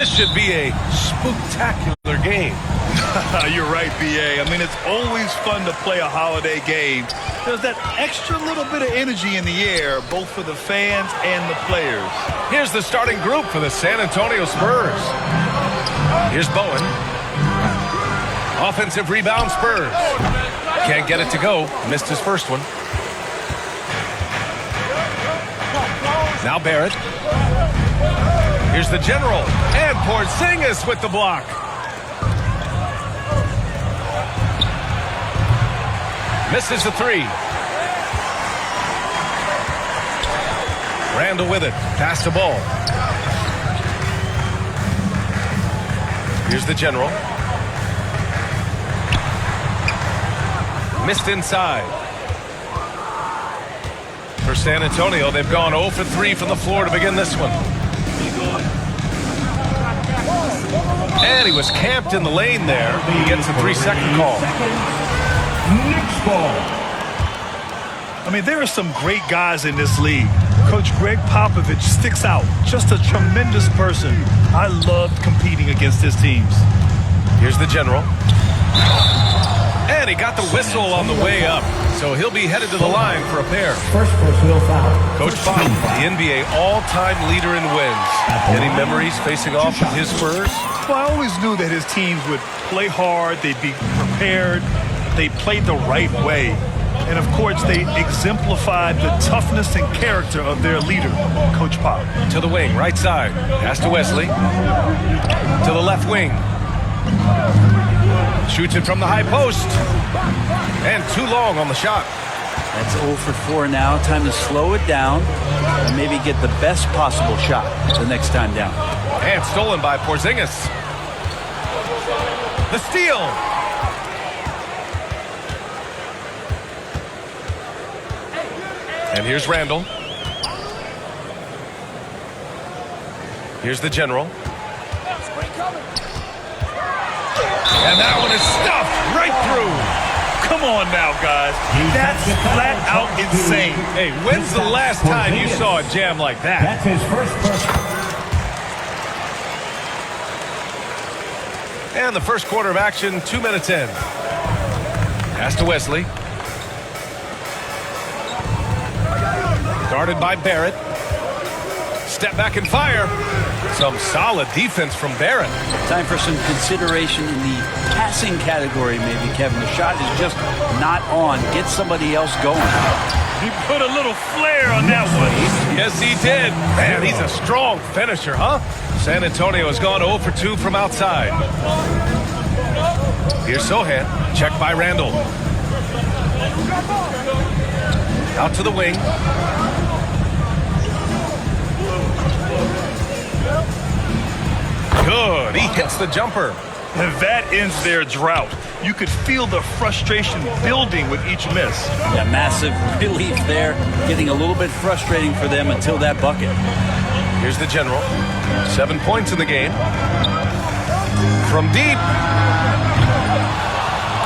should be a spectacular game. You're right, B.A. I mean, it's always fun to play a holiday game. There's that extra little bit of energy in the air, both for the fans and the players. Here's the starting group for the San Antonio Spurs. Here's Bowen. Offensive rebound, Spurs. Can't get it to go. Missed his first one. Now Barrett. Here's the general. And Porzingis with the block. Misses the three. Randall with it. Pass the ball. Here's the general. Missed inside. For San Antonio, they've gone 0 for 3 from the floor to begin this one. And he was camped in the lane there. He gets a 3-second call. Knicks ball. I mean, there are some great guys in this league. Coach Greg Popovich sticks out. Just a tremendous person. I loved competing against his teams. Here's the general. And he got the whistle on the way up. So he'll be headed to the line for a pair. First personal foul. Coach Pop, the NBA all-time leader in wins. Any memories facing off with his Spurs? Well, I always knew that his teams would play hard. They'd be prepared. They played the right way. And, of course, they exemplified the toughness and character of their leader, Coach Pop. To the wing, right side. Pass to Wesley. To the left wing. Shoots it from the high post. And too long on the shot. That's 0 for 4 now. Time to slow it down and maybe get the best possible shot the next time down. And stolen by Porzingis. The steal. And here's Randall. Here's the general. And that one is stuffed right through. Come on now, guys. That's flat out insane. Hey, when's the last time you saw a jam like that? That's his first. And the first quarter of action, 2 minutes in. Pass to Wesley. Guarded by Barrett. Step back and fire. Some solid defense from Barrett. Time for some consideration in the passing category, maybe, Kevin. The shot is just not on. Get somebody else going. He put a little flair on that one. Yes, he did. Man, he's a strong finisher, huh? San Antonio has gone 0 for 2 from outside. Here's Sohan. Checked by Randall. Out to the wing. Good. He hits the jumper. And that ends their drought. You could feel the frustration building with each miss. Yeah, massive relief there. Getting a little bit frustrating for them until that bucket. Here's the general. 7 points in the game. From deep.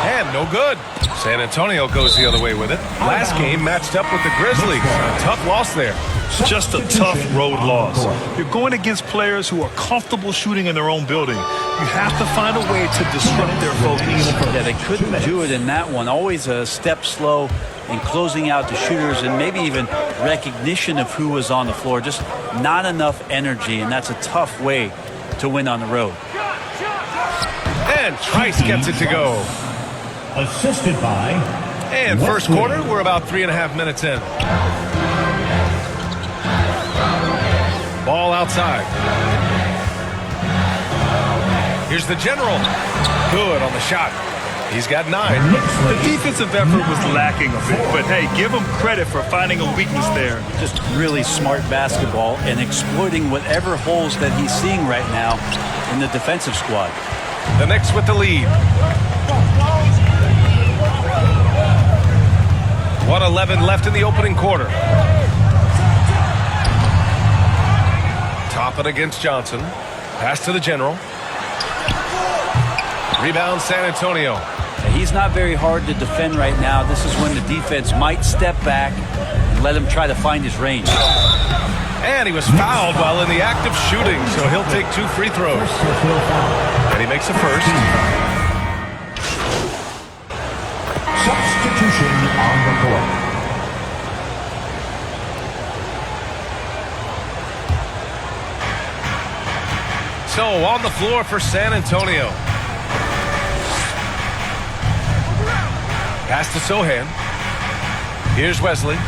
And no good. San Antonio goes the other way with it. Last game matched up with the Grizzlies. A tough loss there. It's just a tough road loss. You're going against players who are comfortable shooting in their own building. You have to find a way to disrupt their focus. Yeah, they couldn't do it in that one. Always a step slow in closing out the shooters and maybe even recognition of who was on the floor. Just not enough energy, and that's a tough way to win on the road. And Trice gets it to go. Assisted by. And first quarter, we're about 3.5 minutes in. Ball outside. Here's the general. Good on the shot. He's got 9. The defensive effort was lacking a bit, but hey, give him credit for finding a weakness there. Just really smart basketball and exploiting whatever holes that he's seeing right now in the defensive squad. The Knicks with the lead. 1:11 left in the opening quarter. Top it against Johnson. Pass to the general. Rebound San Antonio. He's not very hard to defend right now. This is when the defense might step back and let him try to find his range. And he was fouled while in the act of shooting, so he'll take 2 free throws. Personal foul. And he makes a first. Substitution on the court. So on the floor for San Antonio. Pass to Sohan. Here's Wesley.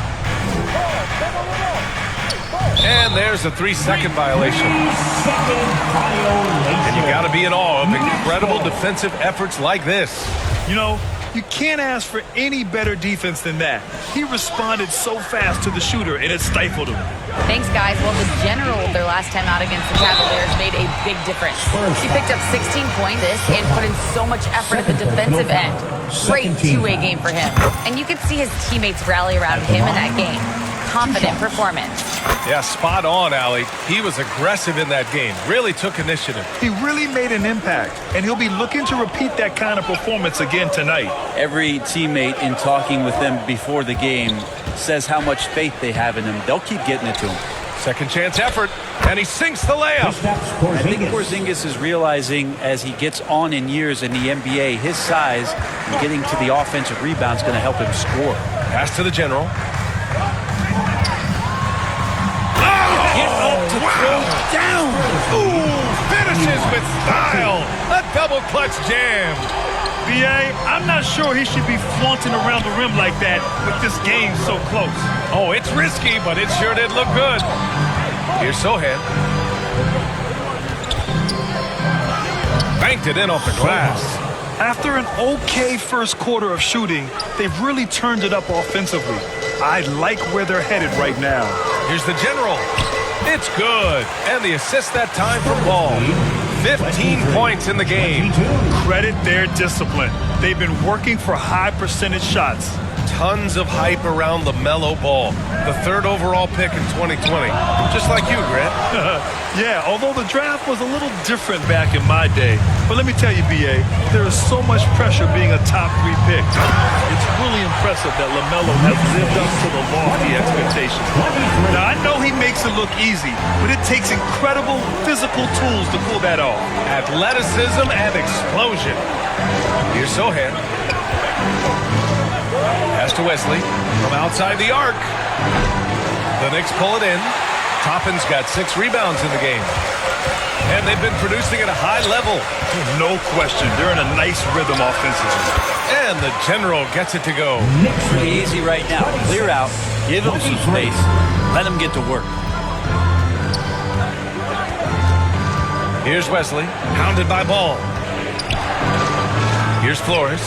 And there's a 3-second violation. And you got to be in awe of incredible defensive efforts like this. You know, you can't ask for any better defense than that. He responded so fast to the shooter, and it stifled him. Thanks, guys. Well, the general, their last time out against the Cavaliers, made a big difference. He picked up 16 points and put in so much effort at the defensive end. Great two-way game for him. And you could see his teammates rally around him in that game. Confident performance. Yeah, spot on, Allie. He was aggressive in that game. Really took initiative. He really made an impact, and he'll be looking to repeat that kind of performance again tonight. Every teammate in talking with them before the game says how much faith they have in him. They'll keep getting it to him. Second chance effort, and he sinks the layup. I think Porzingis is realizing as he gets on in years in the NBA, his size and getting to the offensive rebound is going to help him score. Pass to the general. Down! Ooh, finishes with style. A double clutch jam. B.A., I'm not sure he should be flaunting around the rim like that with this game so close. Oh, it's risky, but it sure did look good. Here's Sohan. Banked it in off the glass. After an okay first quarter of shooting, they've really turned it up offensively. I like where they're headed right now. Here's the general. It's good. And the assist that time from Ball. 15 points in the game. Credit their discipline. They've been working for high percentage shots. Tons of hype around the Melo Ball, the 3rd overall pick in 2020. Just like you, Grant. Yeah, although the draft was a little different back in my day. But let me tell you, B.A., there is so much pressure being a top 3 pick. It's really impressive that LaMelo has lived up to the lofty expectations. Now, I know he makes it look easy, but it takes incredible physical tools to pull that off. Athleticism and explosion. Here's Sohan. Pass to Wesley from outside the arc. The Knicks pull it in. Toppin's got 6 rebounds in the game. And they've been producing at a high level. No question. They're in a nice rhythm offensively. And the general gets it to go. Pretty easy right now. Clear out. Give him some space. Let him get to work. Here's Wesley. Hounded by Ball. Here's Flores.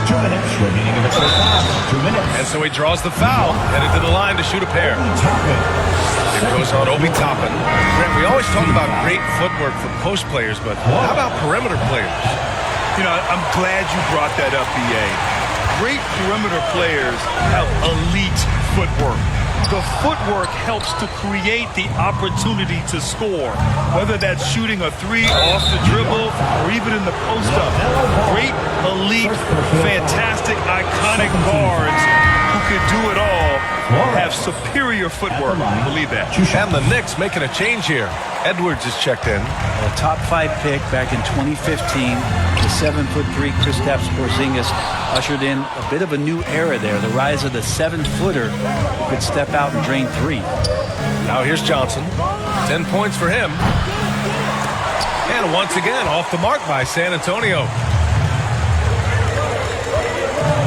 2 minutes remaining in the first half. 2 minutes. And so he draws the foul, headed to the line to shoot a pair. It goes on Obi Toppin. Grant, we always talk about great footwork for post players, but how about perimeter players? You know, I'm glad you brought that up, B.A. Great perimeter players have elite footwork. The footwork helps to create the opportunity to score, whether that's shooting a 3 off the dribble or even in the post-up. Great, elite, fantastic, iconic guards who can do it all have superior footwork. Believe that. And the Knicks making a change here. Edwards is checked in. A top 5 pick back in 2015. The 7'3" Kristaps Porzingis ushered in a bit of a new era there. The rise of the 7-footer who could step out and drain 3. Now here's Johnson. 10 points for him. And once again, off the mark by San Antonio.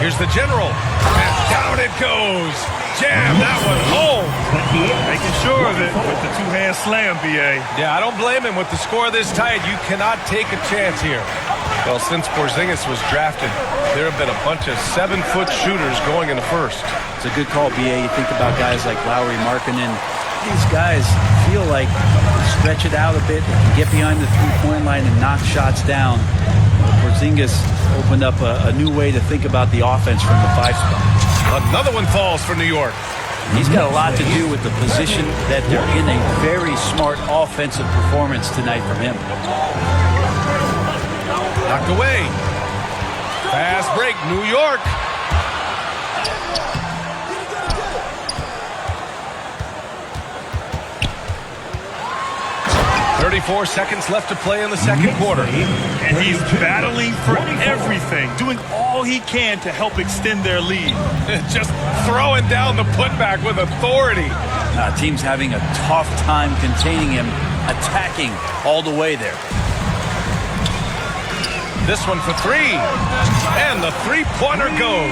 Here's the general. And down it goes. Jam that one home. Making sure of it with the 2-hand slam, B.A. Yeah, I don't blame him with the score this tight. You cannot take a chance here. Well, since Porzingis was drafted, there have been a bunch of 7-foot shooters going in the first. It's a good call, B.A. You think about guys like Lowry, Markkanen. These guys feel like they stretch it out a bit. They can get behind the three-point line and knock shots down. Porzingis opened up a new way to think about the offense from the 5 spot. Another one falls for New York. He's got a lot to do with the position that they're in. A very smart offensive performance tonight from him. Knocked away. Fast break, New York. 34 seconds left to play in the second quarter. And he's battling for everything, doing all he can to help extend their lead. Just throwing down the putback with authority. Team's having a tough time containing him, attacking all the way there. This one for three. And the three-pointer goes.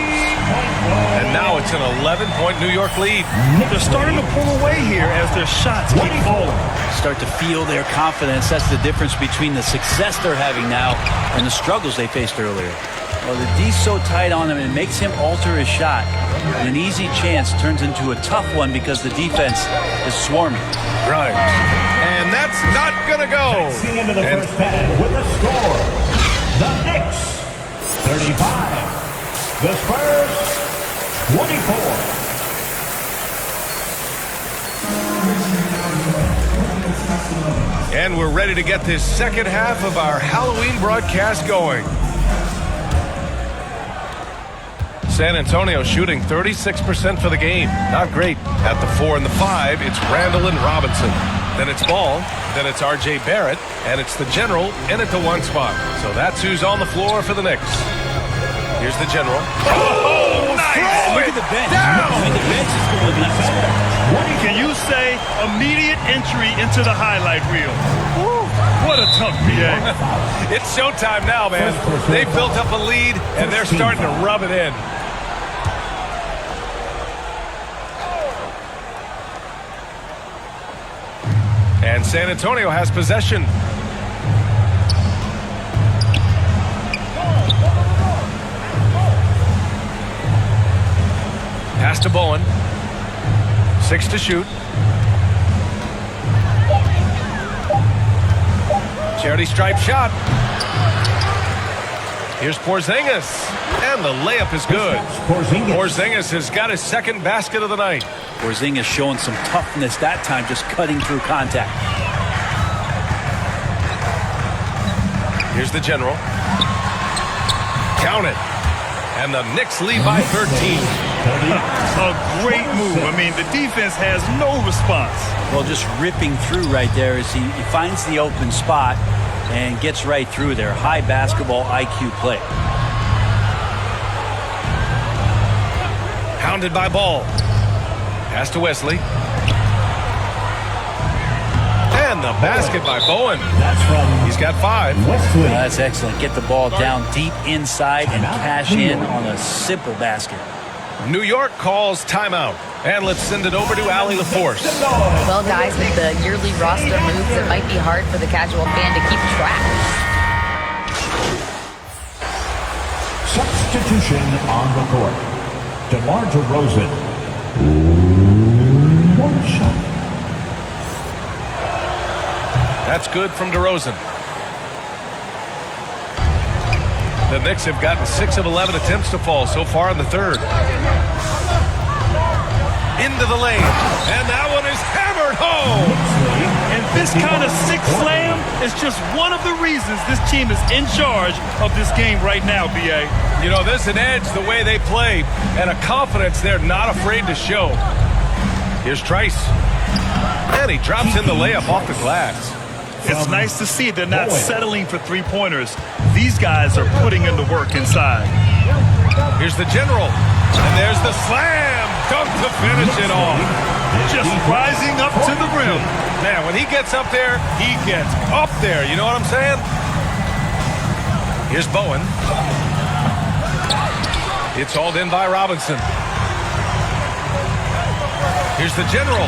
And now it's an 11-point New York lead. They're starting to pull away here as their shots keep falling. Start to feel their confidence. That's the difference between the success they're having now and the struggles they faced earlier. Well, the D's so tight on him, it makes him alter his shot. And an easy chance turns into a tough one because the defense is swarming. Right. And that's not going to go. The end of the first half with the score. The Knicks, 35. The Spurs, 24. And we're ready to get this second half of our Halloween broadcast going. San Antonio shooting 36% for the game. Not great. At the 4 and the 5, it's Randall and Robinson. Then it's Ball. Then it's R.J. Barrett. And it's the General in at the 1 spot. So that's who's on the floor for the Knicks. Here's the General. Oh, nice! Look at the bench. I mean, the bench is going to be Can you say immediate entry into the highlight reel? Woo, what a tough PA. It's showtime now, man. They built up a lead, and they're starting to rub it in. And San Antonio has possession. Pass to Bowen. 6 to shoot. Charity stripe shot. Here's Porzingis. And the layup is good. Porzingis has got his second basket of the night. Porzingis showing some toughness that time, just cutting through contact. Here's the General. Count it. And the Knicks lead by 13. A great move. I mean, the defense has no response. Well, just ripping through right there as he finds the open spot and gets right through there. High basketball IQ play. Pounded by Ball. Pass to Wesley. And the basket by Bowen. That's from He's got 5. Wesley. That's excellent. Get the ball down deep inside and cash in on a simple basket. New York calls timeout. And let's send it over to Allie LaForce. Well, guys, with the yearly roster moves, it might be hard for the casual fan to keep track. Substitution on the court. DeMar DeRozan. One shot. That's good from DeRozan. The Knicks have gotten 6 of 11 attempts to fall so far in the third. Into the lane. And that one is hammered home. And this kind of sick slam is just one of the reasons this team is in charge of this game right now, B.A. You know, there's an edge the way they play and a confidence they're not afraid to show. Here's Trice. And he drops in the layup off the glass. It's nice to see they're not settling for three-pointers. These guys are putting in the work inside. Here's the General. And there's the slam dunk to finish it off. Just rising up to the rim. Man, when he gets up there, he gets up there. You know what I'm saying? Here's Bowen. It's hauled in by Robinson. Here's the General.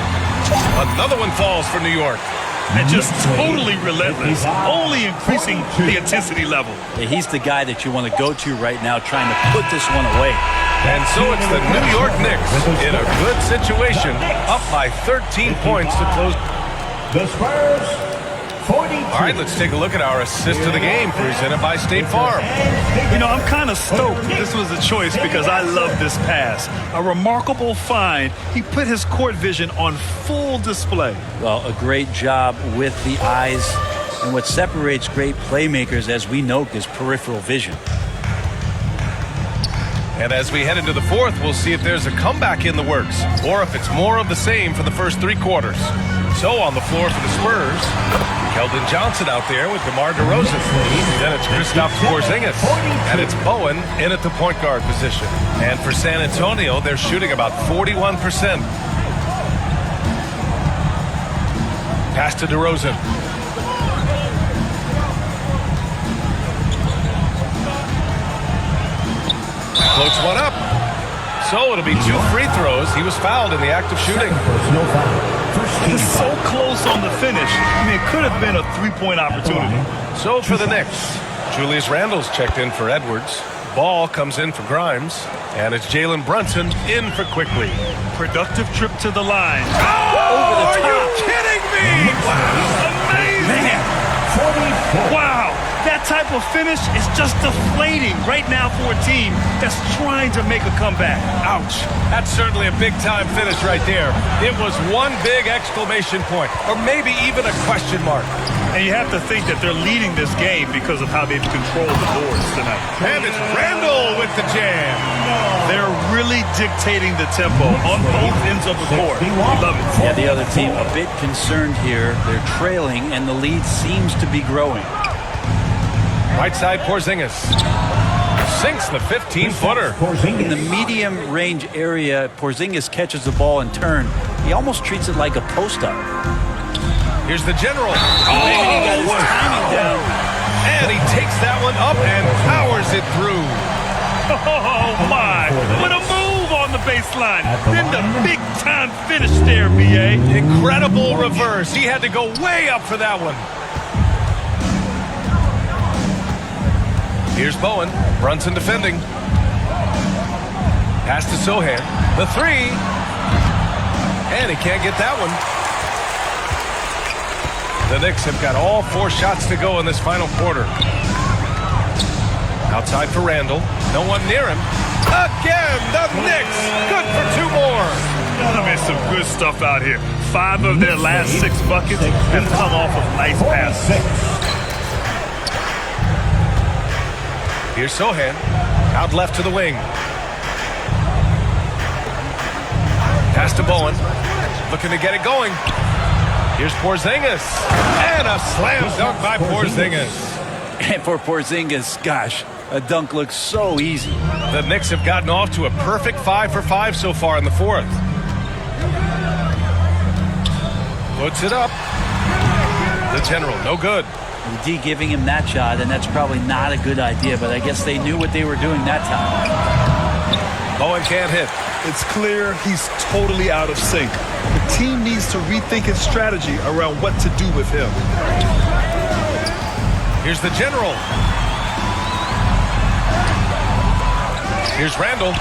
Another one falls for New York. And just totally relentless, only increasing the intensity level. Yeah, he's the guy that you want to go to right now trying to put this one away. And so it's the New York Knicks in a good situation, up by 13 points to close. The Spurs, 42. All right, let's take a look at our assist of the game presented by State Farm. You know, I'm kind of stoked this was a choice because I love this pass. A remarkable find. He put his court vision on full display. Well, a great job with the eyes. And what separates great playmakers, as we know, is peripheral vision. And as we head into the fourth, we'll see if there's a comeback in the works or if it's more of the same for the first 3 quarters. So on the floor for the Spurs. Keldon Johnson out there with DeMar DeRozan. Then it's Kristaps Porzingis. And it's Bowen in at the point guard position. And for San Antonio, they're shooting about 41%. Pass to DeRozan. Floats one up. So it'll be 2 free throws. He was fouled in the act of shooting. Personal foul. First team It's so close on the finish. I mean, it could have been a three-point opportunity. So for the Knicks, Julius Randle's checked in for Edwards. Ball comes in for Grimes. And it's Jalen Brunson in for Quickly. Productive trip to the line. Oh, are you kidding me? Wow. Amazing. 44. Wow. That type of finish is just deflating right now for a team that's trying to make a comeback. Ouch. That's certainly a big-time finish right there. It was one big exclamation point, or maybe even a question mark. And you have to think that they're leading this game because of how they've controlled the boards tonight. And it's Randle with the jam. They're really dictating the tempo on both ends of the court. We love it. Yeah, the other team a bit concerned here. They're trailing, and the lead seems to be growing. Right side Porzingis. Sinks the 15-footer. In the medium range area, Porzingis catches the ball and turn. He almost treats it like a post-up. Here's the general. He got his timing down. And he takes that one up and powers it through. Oh, my. What a move on the baseline. Then the big-time finish there, B.A. Incredible reverse. He had to go way up for that one. Here's Bowen. Brunson defending. Pass to Sohan. The 3. And he can't get that one. The Knicks have got all 4 shots to go in this final quarter. Outside for Randle. No one near him. Again, the Knicks. Good for 2 more. I mean, some good stuff out here. 5 of their last 6 buckets have come off of nice passes. Here's Sohan. Out left to the wing. Pass to Bowen. Looking to get it going. Here's Porzingis. And a slam dunk by Porzingis. And for Porzingis, gosh, a dunk looks so easy. The Knicks have gotten off to a perfect 5 for 5 so far in the 4th. Puts it up. The general, no good. D giving him that shot, and that's probably not a good idea, but I guess they knew what they were doing that time. Bowen can't hit. It's clear he's totally out of sync. The team needs to rethink its strategy around what to do with him. Here's the general. Here's Randle.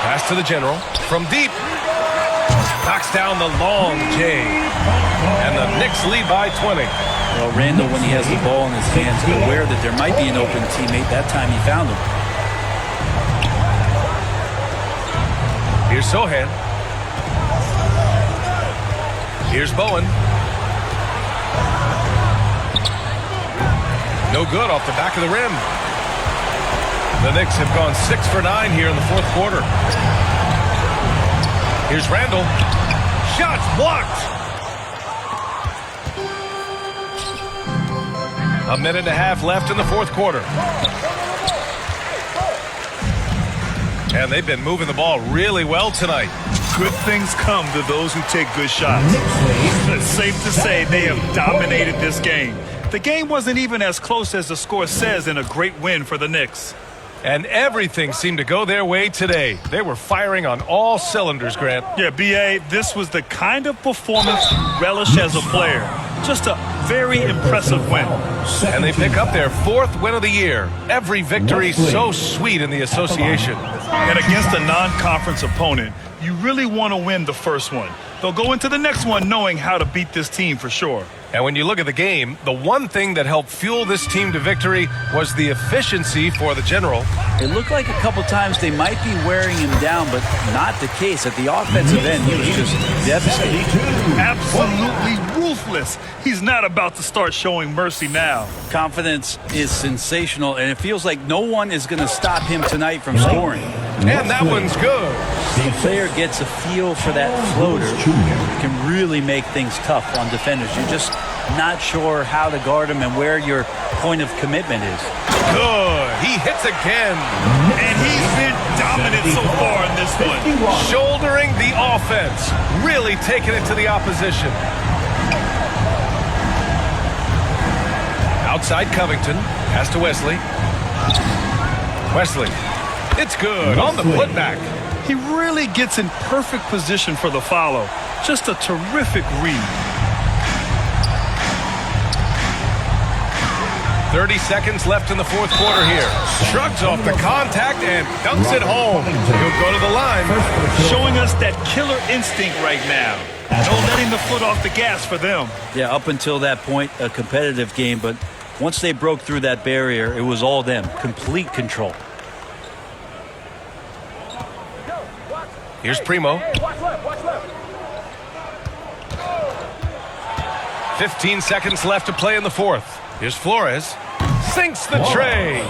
Pass to the general. From deep. Knocks down the long J. And the Knicks lead by 20. Well, Randle, when he has the ball in his hands, aware that there might be an open teammate. That time he found him. Here's Sohan. Here's Bowen. No good off the back of the rim. The Knicks have gone 6 for 9 here in the 4th quarter. Here's Randle. Shots blocked. A minute and a half left in the 4th quarter. And they've been moving the ball really well tonight. Good things come to those who take good shots. It's safe to say they have dominated this game. The game wasn't even as close as the score says in a great win for the Knicks. And everything seemed to go their way today. They were firing on all cylinders, Grant. Yeah, B.A., this was the kind of performance you relish as a player. Just a very impressive win. And they pick up their 4th win of the year. Every victory so sweet in the association. And against a non-conference opponent, you really want to win the first one. They'll go into the next one knowing how to beat this team for sure. And when you look at the game, the one thing that helped fuel this team to victory was the efficiency for the general. It looked like a couple times they might be wearing him down, but not the case. At the offensive end, he was just devastating. Absolutely ruthless. He's not about to start showing mercy now. Confidence is sensational, and it feels like no one is going to stop him tonight from scoring. And that one's good. The player gets a feel for that floater. It can really make things tough on defenders. You're just not sure how to guard them and where your point of commitment is. Good. He hits again. And he's been dominant so far in this one. Shouldering the offense. Really taking it to the opposition. Outside Covington. Pass to Wesley. Wesley. It's good on the putback. He really gets in perfect position for the follow. Just a terrific read. 30 seconds left in the fourth quarter here. Shrugs off the contact and dunks it home. He'll go to the line. Showing us that killer instinct right now. No letting the foot off the gas for them. Yeah, up until that point, a competitive game, but once they broke through that barrier, it was all them. Complete control. Here's Primo. 15 seconds left to play in the fourth. Here's Flores. Sinks the tray.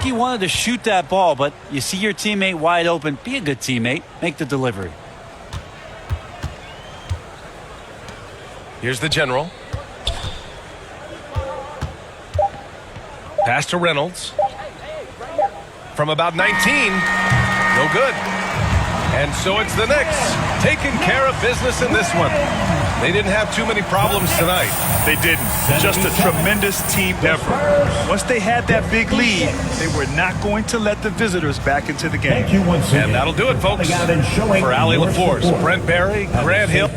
He wanted to shoot that ball, but you see your teammate wide open. Be a good teammate. Make the delivery. Here's the general. Pass to Reynolds. From about 19. No good. And so it's the Knicks taking care of business in this one. They didn't have too many problems tonight. They didn't. Just a tremendous team effort. Once they had that big lead, they were not going to let the visitors back into the game. And that'll do it, folks. For Allie LaForce, Brent Barry, Grant Hill.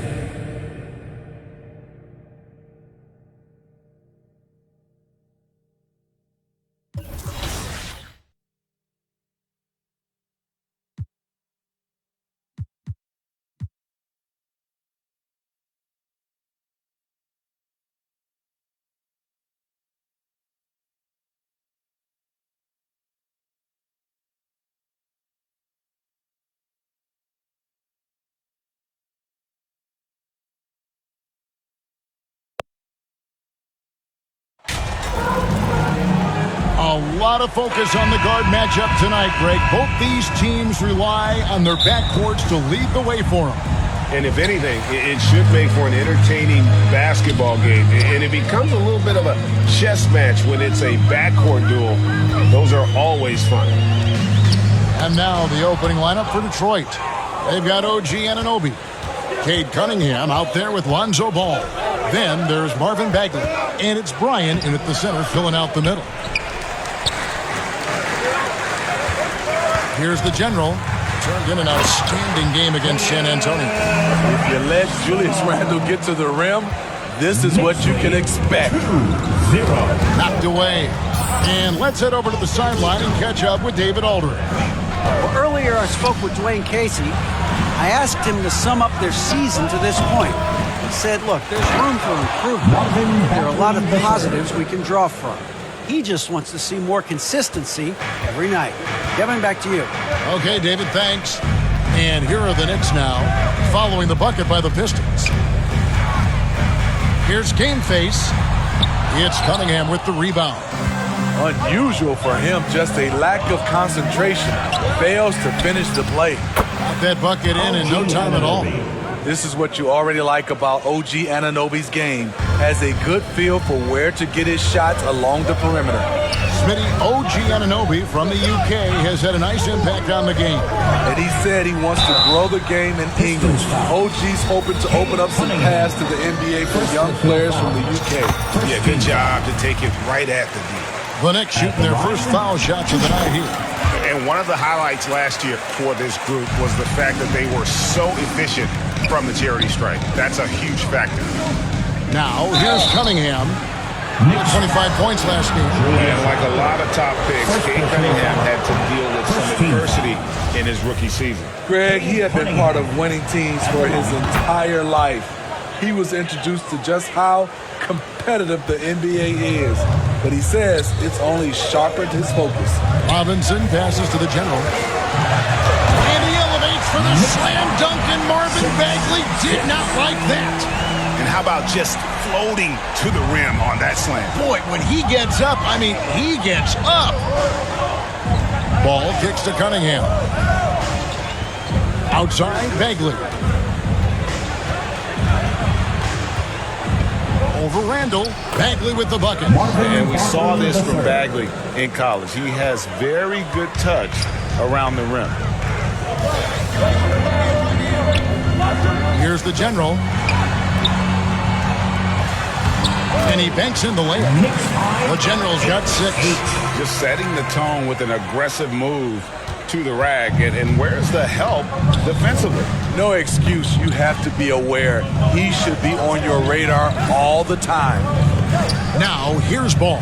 A lot of focus on the guard matchup tonight, Greg. Both these teams rely on their backcourts to lead the way for them. And if anything, it should make for an entertaining basketball game. And it becomes a little bit of a chess match when it's a backcourt duel. Those are always fun. And now the opening lineup for Detroit. They've got OG Anunoby. Cade Cunningham out there with Lonzo Ball. Then there's Marvin Bagley. And it's Brian in at the center filling out the middle. Here's the general. Turned in an outstanding game against San Antonio. If you let Julius Randle get to the rim, this is what you can expect. 2-0. Knocked away. And let's head over to the sideline and catch up with David Aldridge. Well, earlier I spoke with Dwayne Casey. I asked him to sum up their season to this point. He said, look, there's room for improvement. There are a lot of positives we can draw from. He just wants to see more consistency every night. Kevin, back to you. Okay, David, thanks. And here are the Knicks now, following the bucket by the Pistons. Here's game face. It's Cunningham with the rebound. Unusual for him, just a lack of concentration. Fails to finish the play. Got that bucket in no time at all. This is what you already like about OG Anunoby's game. Has a good feel for where to get his shots along the perimeter. Smitty, OG Anunoby from the UK has had a nice impact on the game. And he said he wants to grow the game in England. OG's hoping to open up some paths to the NBA for young players from the UK. Yeah, good job to take it right at the D. The Knicks shooting their first foul shots of the night here. And one of the highlights last year for this group was the fact that they were so efficient from the charity stripe. That's a huge factor. Now, here's Cunningham. He had 25 points last game. And like a lot of top picks, Cade Cunningham had to deal with some adversity in his rookie season. Greg, he had been part of winning teams for his entire life. He was introduced to just how competitive the NBA is. But he says it's only sharpened his focus. Robinson passes to the general. And he elevates for the slam dunk, and Marvin Bagley did not like that. And how about just floating to the rim on that slam? Boy, when he gets up, I mean, he gets up. Ball kicks to Cunningham. Outside, Bagley. Over Randall. Bagley with the bucket. And we saw this from Bagley in college. He has very good touch around the rim. Here's the general. And he banks in the layup. The general's got 6. Just setting the tone with an aggressive move to the rack. And where's the help defensively? No excuse. You have to be aware. He should be on your radar all the time. Now, here's Ball.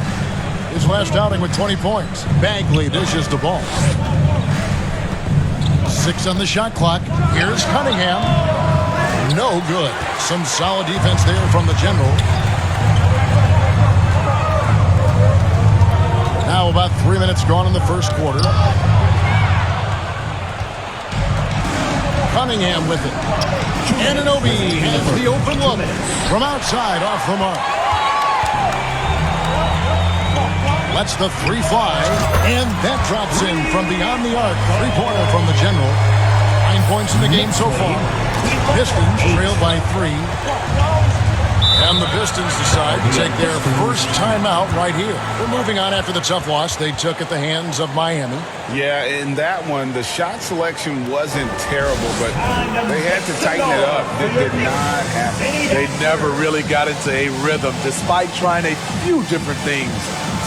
His last outing with 20 points. Bagley dishes the ball. 6 on the shot clock. Here's Cunningham. No good. Some solid defense there from the general. Now about 3 minutes gone in the first quarter. Cunningham with it. Anunoby has the open look. From outside, off the mark. Lets the 3 fly. And that drops in from beyond the arc. 3-pointer from the general. 9 points in the game so far. Pistons trail by 3. And the Pistons decide to take their first timeout right here. They're moving on after the tough loss they took at the hands of Miami. Yeah, in that one, the shot selection wasn't terrible, but they had to tighten it up. It did not happen. They never really got into a rhythm despite trying a few different things.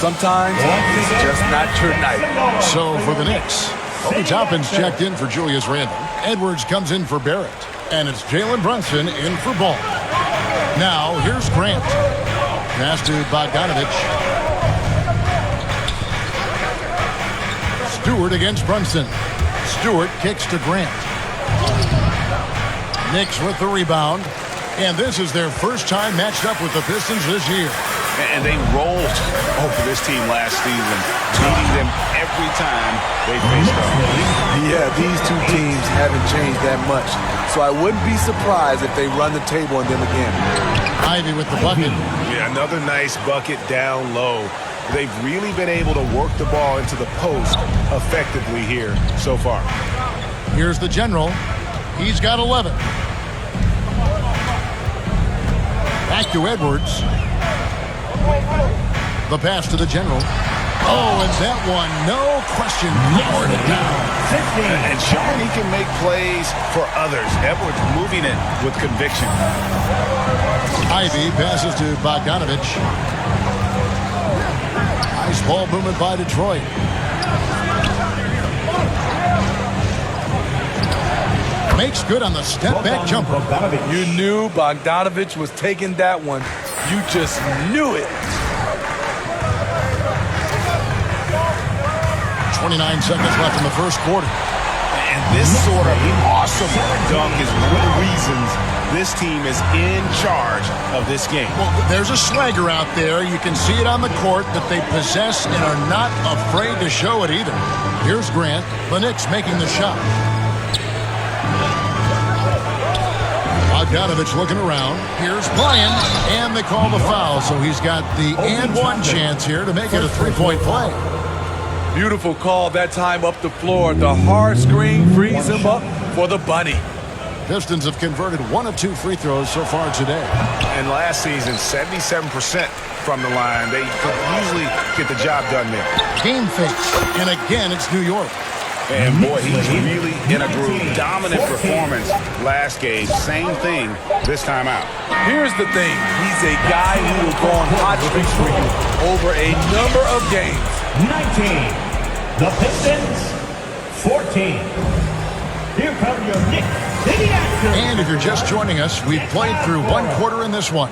Sometimes it's just not your night. So for the Knicks, Obi Toppin's checked in for Julius Randle. Edwards comes in for Barrett. And it's Jalen Brunson in for Ball. Now, here's Grant. Pass to Bogdanovich. Stewart against Brunson. Stewart kicks to Grant. Knicks with the rebound. And this is their first time matched up with the Pistons this year. And they rolled over this team last season, beating them every time they faced them. Yeah, these two teams haven't changed that much. So I wouldn't be surprised if they run the table on them again. Ivy with the bucket. Yeah, another nice bucket down low. They've really been able to work the ball into the post effectively here so far. Here's the general. He's got 11. Back to Edwards. The pass to the general. Oh, and that one, no question, lowered it down. And showing he can make plays for others. Edwards moving it with conviction. Ivy passes to Bogdanovich. Nice ball movement by Detroit. Makes good on the step-back jumper. You knew Bogdanovich was taking that one. You just knew it. 29 seconds left in the first quarter. And this sort of awesome dunk is one of the reasons this team is in charge of this game. Well, there's a swagger out there. You can see it on the court that they possess and are not afraid to show it either. Here's Grant. The Knicks making the shot. Bogdanovich looking around. Here's Bryant. And they call the foul, so he's got the and one chance here to make it a 3-point play. Beautiful call that time up the floor. The hard screen frees him up for the bunny. Pistons have converted 1 of 2 free throws so far today. And last season, 77% from the line. They could usually get the job done there. Game face. And again, it's New York. And boy, he's really in a groove. Dominant performance last game. Same thing this time out. Here's the thing. He's a guy who will go on hot streaks for you over a number of games. 19. The Pistons, 14. Here come your Knicks. And if you're just joining us, we've played through 1 quarter in this one.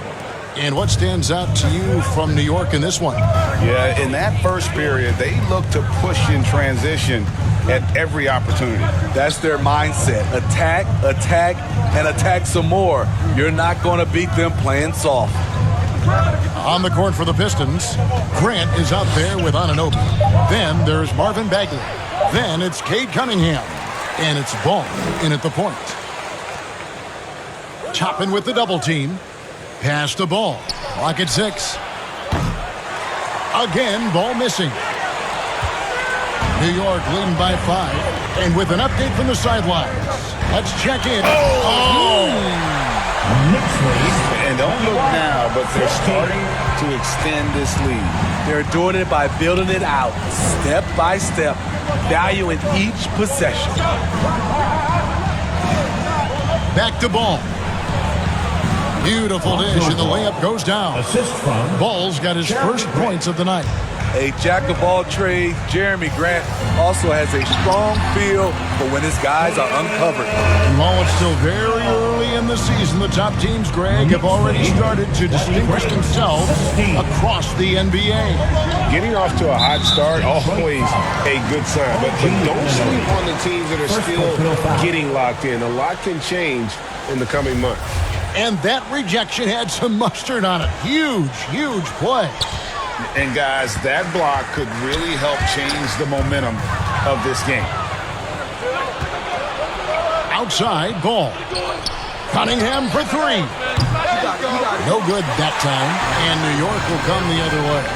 And what stands out to you from New York in this one? Yeah, in that first period, they looked to push in transition at every opportunity. That's their mindset. Attack, attack, and attack some more. You're not going to beat them playing soft. On the court for the Pistons, Grant is out there with Anunoby. Then there's Marvin Bagley. Then it's Cade Cunningham. And it's Ball in at the point. Toppin with the double team. Pass to Ball. Clock at 6. Again, Ball missing. New York leading by 5. And with an update from the sidelines, Let's check in. Oh! And don't look now, but they're starting to extend this lead. They're doing it by building it out, step by step, valuing each possession. Back to Ball. Beautiful dish, and the layup goes down. Assist from Ball's got his first points of the night. A jack of all trades, Jeremy Grant also has a strong feel for when his guys are uncovered. And while it's still very early in the season, the top teams, Greg, have already started to distinguish themselves across the NBA. Getting off to a hot start, always a good sign. But don't sleep on the teams that are still getting locked in. A lot can change in the coming months. And that rejection had some mustard on it. Huge, huge play. And guys, that block could really help change the momentum of this game. Outside, Ball. Cunningham for three. No good that time, and New York will come the other way.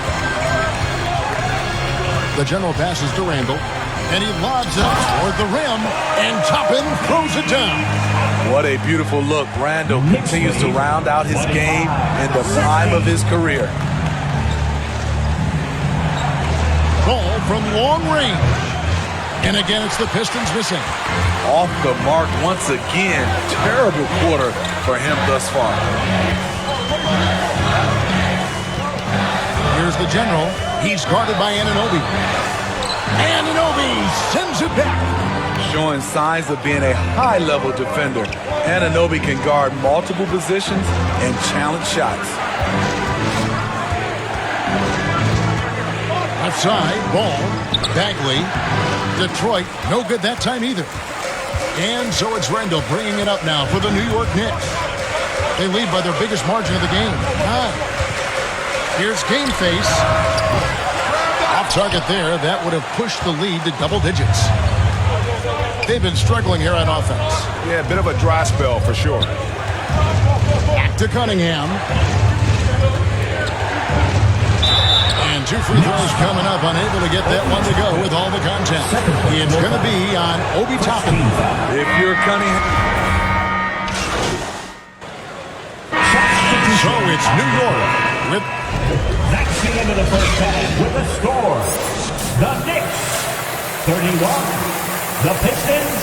The general passes to Randall, and he lobs it toward the rim, and Toppin throws it down. What a beautiful look. Randall continues to round out his game in the prime of his career. Ball from long range. And again, it's the Pistons missing. Off the mark once again. Terrible quarter for him thus far. Here's the general. He's guarded by Anunoby. Anunoby sends it back. Showing signs of being a high-level defender. Anunoby can guard multiple positions and challenge shots. Outside, Ball, Bagley, Detroit, no good that time either. And so it's Randall bringing it up now for the New York Knicks. They lead by their biggest margin of the game, 9. Here's Game Face. Off target there, that would have pushed the lead to double digits. They've been struggling here on offense. Yeah, a bit of a dry spell for sure. Back to Cunningham. And 2 free throws coming up, unable to get that one to go with all the content. It's going to be on Obi Toppin. If you're Cunningham. So it's New York with... That's the end of the first half with the score. The Knicks, 31. The Pistons,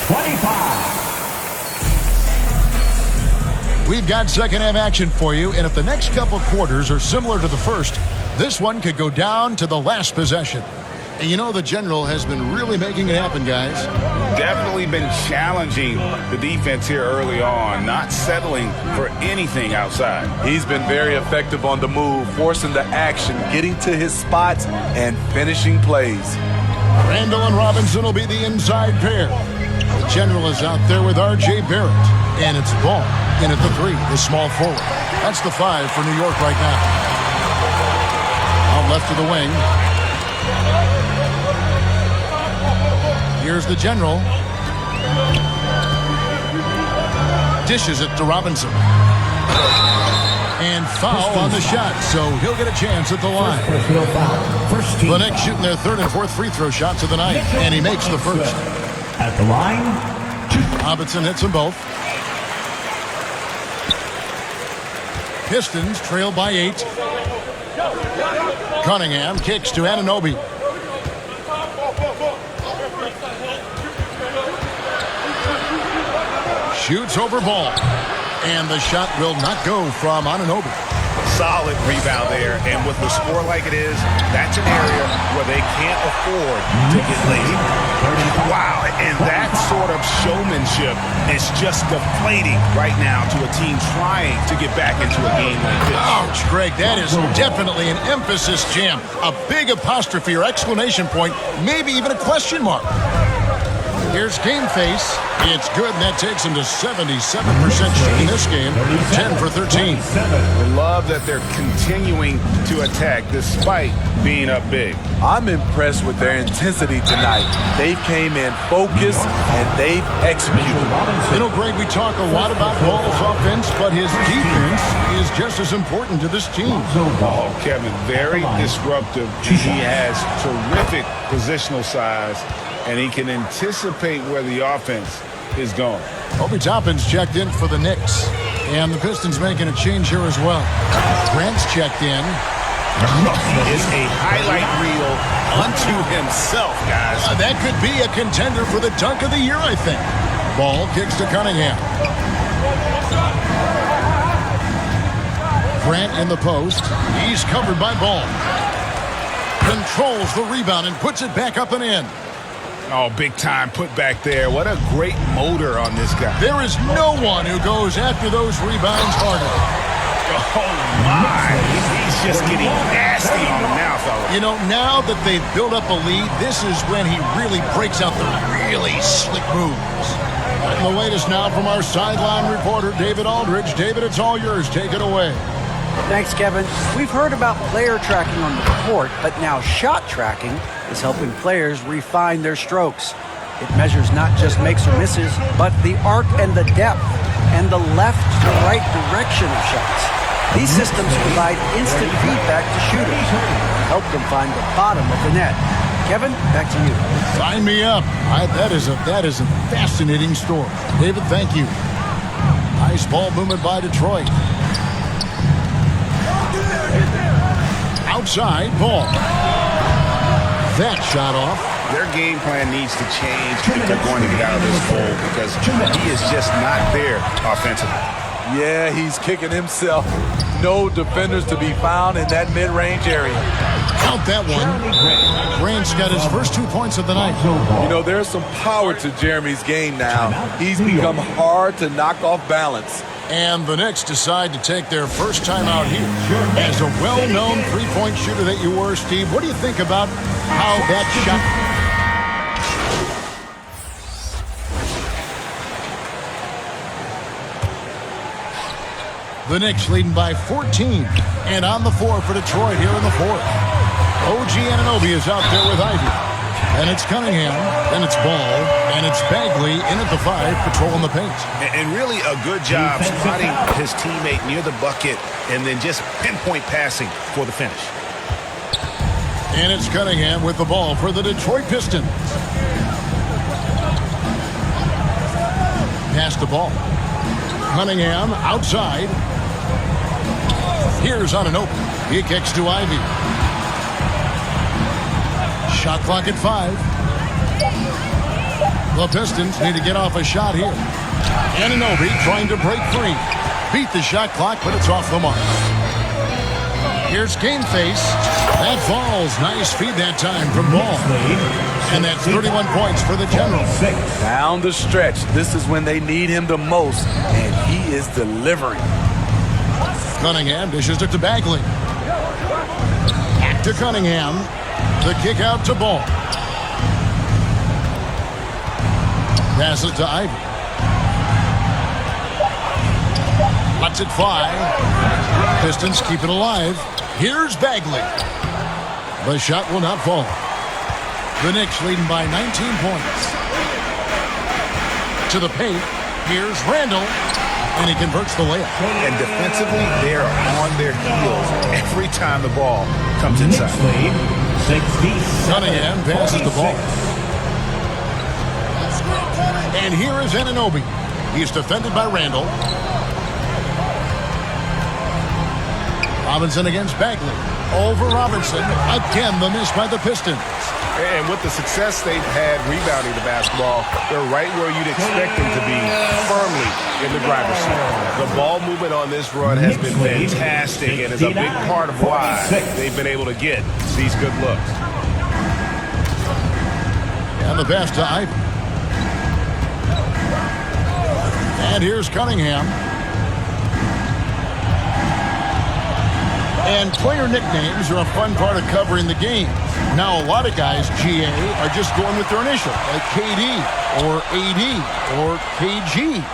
25. We've got second half action for you, and if the next couple quarters are similar to the first, this one could go down to the last possession. And you know the general has been really making it happen, guys. Definitely been challenging the defense here early on, not settling for anything outside. He's been very effective on the move, forcing the action, getting to his spots, and finishing plays. Randall and Robinson will be the inside pair. The general is out there with R.J. Barrett. And it's Ball in at the 3, the small forward. That's the 5 for New York right now. Out left to the wing. Here's the general. Dishes it to Robinson. And foul on the shot, so he'll get a chance at the line. The Knicks shooting their 3rd and 4th free throw shots of the night, and he makes the first. At the line, Robinson hits them both. Pistons trail by 8. Cunningham kicks to Anunoby. Shoots over Ball. And the shot will not go from Anunoby. Solid rebound there, and with the score like it is, that's an area where they can't afford to get late. Wow, and that sort of showmanship is just deflating right now to a team trying to get back into a game like this. Ouch, Greg, that is definitely an emphasis jam. A big apostrophe or exclamation point, maybe even a question mark. Here's Game Face. It's good, and that takes him to 77% shooting this game. 10 for 13. I love that they're continuing to attack despite being up big. I'm impressed with their intensity tonight. They came in focused, and they've executed. You know, Greg, we talk a lot about Ball's offense, but his defense is just as important to this team. Oh, Kevin, very disruptive. He has terrific positional size, and he can anticipate where the offense is gone. Obi Toppin's checked in for the Knicks. And the Pistons making a change here as well. Grant's checked in. He is a highlight reel unto himself, guys. That could be a contender for the dunk of the year, I think. Ball kicks to Cunningham. Grant in the post. He's covered by Ball. Controls the rebound and puts it back up and in. Oh, big time put back there. What a great motor on this guy. There is no one who goes after those rebounds harder. Oh, my. He's just getting nasty on him now, fella. You know, now that they've built up a lead, this is when he really breaks out the really slick moves. And the latest now from our sideline reporter, David Aldridge. David, it's all yours. Take it away. Thanks, Kevin. We've heard about player tracking on the court, but now shot tracking is helping players refine their strokes. It measures not just makes or misses, but the arc and the depth, and the left to right direction of shots. These systems provide instant feedback to shooters, help them find the bottom of the net. Kevin, back to you. Sign me up. That is a fascinating story. David, thank you. Nice ball movement by Detroit. Outside, Ball. That shot off. Their game plan needs to change if they're going to get out of this hole because he is just not there offensively. Yeah, he's kicking himself. No defenders to be found in that mid-range area. Count that one. Grant's got his first 2 points of the night. You know, there's some power to Jeremy's game now. He's become hard to knock off balance. And the Knicks decide to take their first time out here. As a well-known three-point shooter that you were, Steve, what do you think about how that shot... The Knicks leading by 14. And on the floor for Detroit here in the fourth. OG Anunoby is out there with Ivy. And it's Cunningham, and it's Ball, and it's Bagley in at the 5, patrolling the paint. And really a good job spotting his teammate near the bucket and then just pinpoint passing for the finish. And it's Cunningham with the ball for the Detroit Pistons. Pass the ball. Cunningham outside. Here's Anunoby. He kicks to Ivy. Shot clock at 5. The Pistons need to get off a shot here. Anunoby trying to break free. Beat the shot clock, but it's off the mark. Here's Game Face. That falls. Nice feed that time from Ball. And that's 31 points for the General. Down the stretch, this is when they need him the most, and he is delivering. Cunningham dishes it to Bagley. To Cunningham. The kick out to Ball. Pass it to Ivy. Lets it fly. Pistons keep it alive. Here's Bagley. The shot will not fall. The Knicks leading by 19 points. To the paint. Here's Randall. And he converts the layup. And defensively, they're on their heels every time the ball comes inside. Cunningham passes the ball. And here is Anunoby. He's defended by Randall. Robinson against Bagley. Over Robinson. Again, the miss by the Pistons. And with the success they've had rebounding the basketball, they're right where you'd expect them to be, firmly in the driver's seat. The ball movement on this run has been fantastic and is a big part of why they've been able to get these good looks. And the pass to Ivy. And here's Cunningham. And player nicknames are a fun part of covering the game. Now, a lot of guys, GA, are just going with their initial, like KD or AD or KG.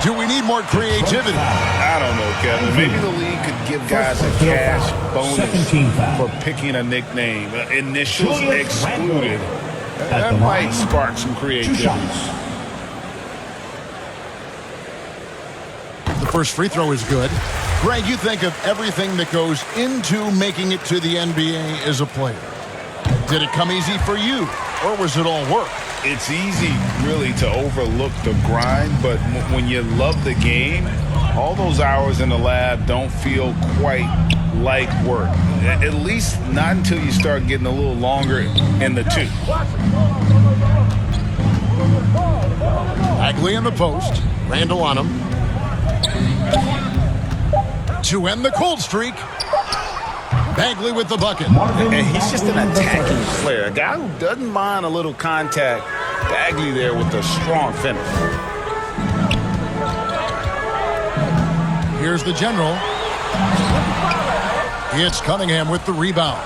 Do we need more creativity? I don't know, Kevin. Maybe the league could give guys a cash bonus for picking a nickname. Initials excluded. That might spark some creativity. The first free throw is good. Greg, you think of everything that goes into making it to the NBA as a player. Did it come easy for you, or was it all work? It's easy, really, to overlook the grind, but when you love the game, all those hours in the lab don't feel quite like work. At least not until you start getting a little longer in the tooth. Bagley in the post. Randall on him. To end the cold streak. Bagley with the bucket. And he's just an attacking player. A guy who doesn't mind a little contact. Bagley there with a strong finish. Here's the general. It's Cunningham with the rebound.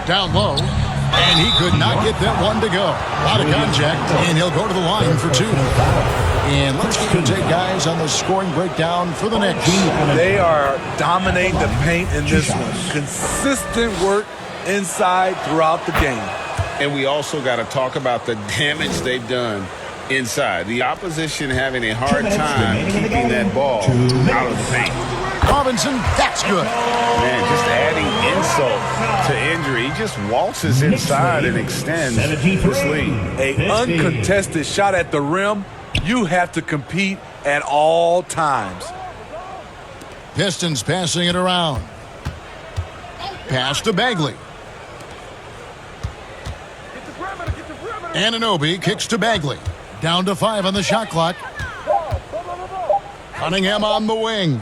Down low. And he could not get that one to go. A lot of contact, and he'll go to the line for 2. And let's get take guys on the scoring breakdown for the Knicks. They are dominating the paint in this one. Consistent work inside throughout the game. And we also got to talk about the damage they've done inside. The opposition having a hard time keeping that ball out of the paint. Robinson, that's good. Man, just adding insult to injury. He just waltzes inside and extends this lead. An uncontested shot at the rim. You have to compete at all times. Pistons passing it around. Pass to Bagley. Anunoby kicks to Bagley. Down to 5 on the shot clock. Cunningham on the wing.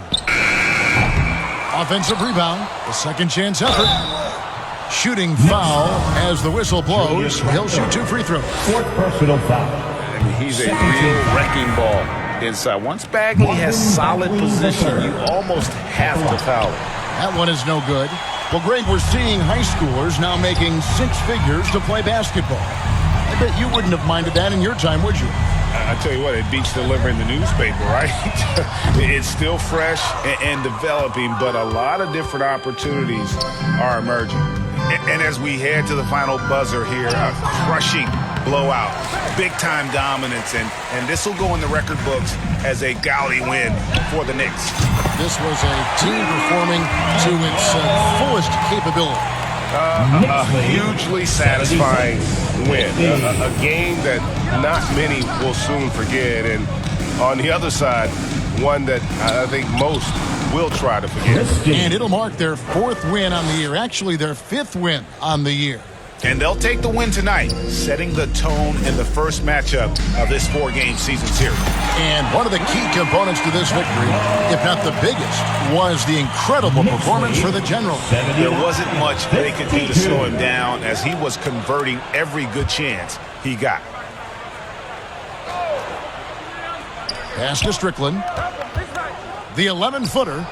Offensive rebound. A second chance effort. Shooting foul as the whistle blows. He'll shoot 2 free throws. Fourth personal foul. I mean, he's a real wrecking ball inside. Once Bagley has solid position, you almost have to foul it. That one is no good. Well, Greg, we're seeing high schoolers now making 6 figures to play basketball. I bet you wouldn't have minded that in your time, would you? I tell you what, it beats delivering the newspaper, right? It's still fresh and developing, but a lot of different opportunities are emerging. And as we head to the final buzzer here, a crushing blowout, big-time dominance, and this will go in the record books as a gaudy win for the Knicks. This was a team performing to its fullest capability. A hugely satisfying win. A game that not many will soon forget. And on the other side, one that I think most will try to forget. And it'll mark their 4th win on the year. Actually, their 5th win on the year. And they'll take the win tonight, setting the tone in the first matchup of this 4-game season series. And one of the key components to this victory, if not the biggest, was the incredible performance for the General. There wasn't much they could do to slow him down as he was converting every good chance he got. Pass to Strickland. The 11-footer.